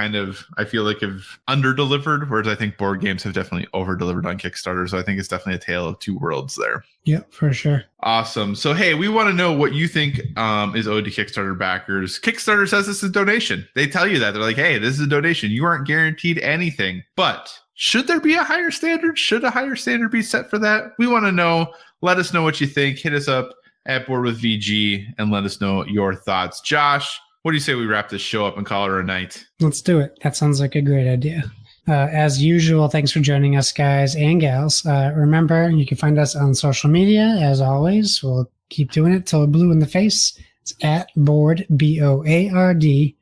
I feel like have under-delivered, whereas I think board games have definitely over-delivered on Kickstarter. So I think it's definitely a tale of two worlds there. Yeah, for sure. Awesome. So, hey, we want to know what you think is owed to Kickstarter backers. Kickstarter says this is a donation. They tell you that. They're like, hey, this is a donation. You aren't guaranteed anything. But should there be a higher standard? Should a higher standard be set for that? We want to know. Let us know what you think. Hit us up at Board with VG and let us know your thoughts. Josh, what do you say we wrap this show up and call it a night? Let's do it. That sounds like a great idea. As usual, thanks for joining us, guys and gals. Remember, you can find us on social media, as always. We'll keep doing it till we're blue in the face. It's at Board, BOARD,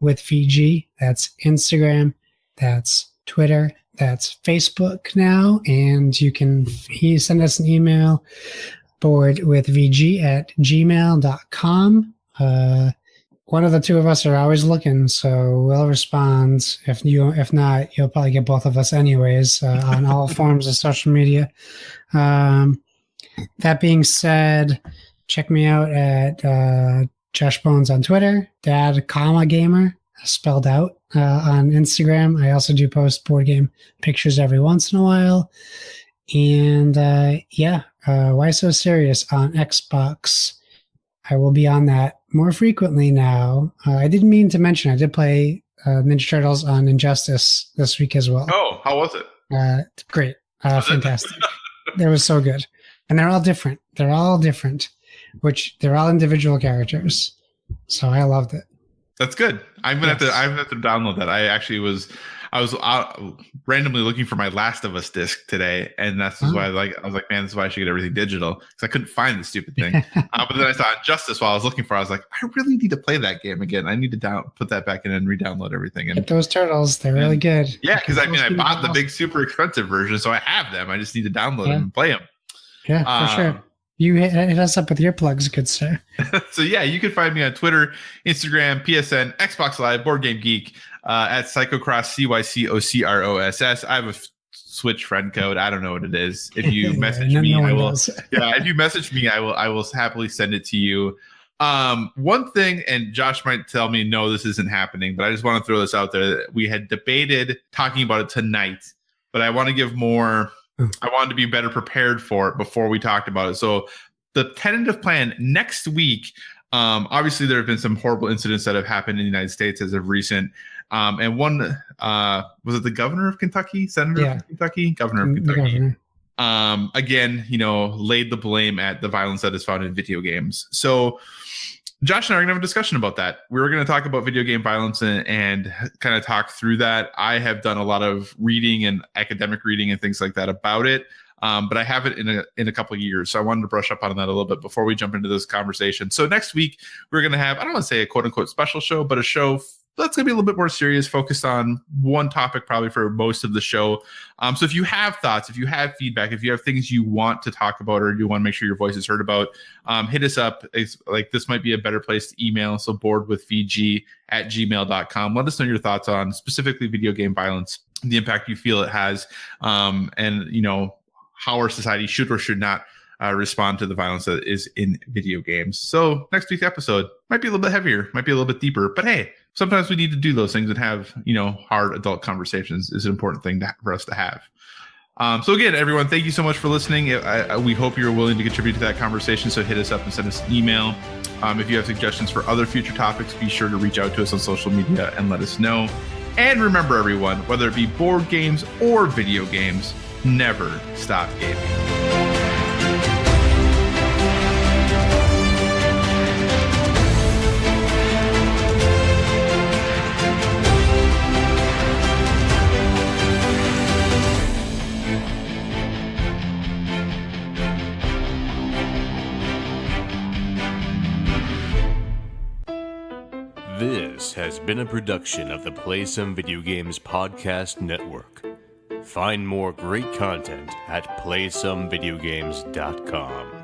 with VG. That's Instagram. That's Twitter. That's Facebook now. And you can send us an email, boardwithvg@gmail.com. One of the two of us are always looking, so we'll respond. If not, you'll probably get both of us anyways on all forms of social media. That being said, check me out at Josh Bones on Twitter, Dad, Gamer, spelled out on Instagram. I also do post board game pictures every once in a while. And Why So Serious on Xbox. I will be on that more frequently now. I didn't mean to mention, I did play Ninja Turtles on Injustice this week as well. Oh, how was it? Great. Fantastic. They were so good. And they're all different. They're all individual characters. So I loved it. That's good. I'm gonna have to download that. I was randomly looking for my Last of Us disc today, and that's why I was like, man, this is why I should get everything digital, because I couldn't find the stupid thing. But then I saw Injustice while I was looking for it. I was like, I really need to play that game again. I need to put that back in and re-download everything. And get those turtles; they're really good. Yeah, because I bought the big super expensive version, so I have them. I just need to download them and play them. Yeah, for sure. You hit us up with your plugs, good sir. So yeah, you can find me on Twitter, Instagram, PSN, Xbox Live, Board Game Geek, at Psychocross, CYCOCROSS. I have a Switch friend code. I don't know what it is. If you message me, I will. Yeah, if you message me, I will happily send it to you. One thing, and Josh might tell me, no, this isn't happening, but I just want to throw this out there. We had debated talking about it tonight, but I want to give more. I wanted to be better prepared for it before we talked about it. So the tentative plan next week, obviously there have been some horrible incidents that have happened in the United States as of recent. And one, was it the governor of Kentucky, senator of Kentucky, governor of Kentucky? Again, laid the blame at the violence that is found in video games. So Josh and I are going to have a discussion about that. We were going to talk about video game violence and kind of talk through that. I have done a lot of reading and academic reading and things like that about it, but I haven't in a couple of years. So I wanted to brush up on that a little bit before we jump into this conversation. So next week, we're going to have, I don't want to say a quote unquote special show, but a show that's going to be a little bit more serious, focused on one topic probably for most of the show. So if you have thoughts, if you have feedback, if you have things you want to talk about or you want to make sure your voice is heard about, hit us up. It's like, this might be a better place to email. So boardwithvg@gmail.com. Let us know your thoughts on specifically video game violence, the impact you feel it has, and how our society should or should not respond to the violence that is in video games. So next week's episode might be a little bit heavier, might be a little bit deeper, but hey, sometimes we need to do those things and have, hard adult conversations is an important thing for us to have. So again, everyone, thank you so much for listening. We hope you're willing to contribute to that conversation. So hit us up and send us an email. If you have suggestions for other future topics, be sure to reach out to us on social media and let us know. And remember, everyone, whether it be board games or video games, never stop gaming. This has been a production of the Play Some Video Games Podcast Network. Find more great content at playsomevideogames.com.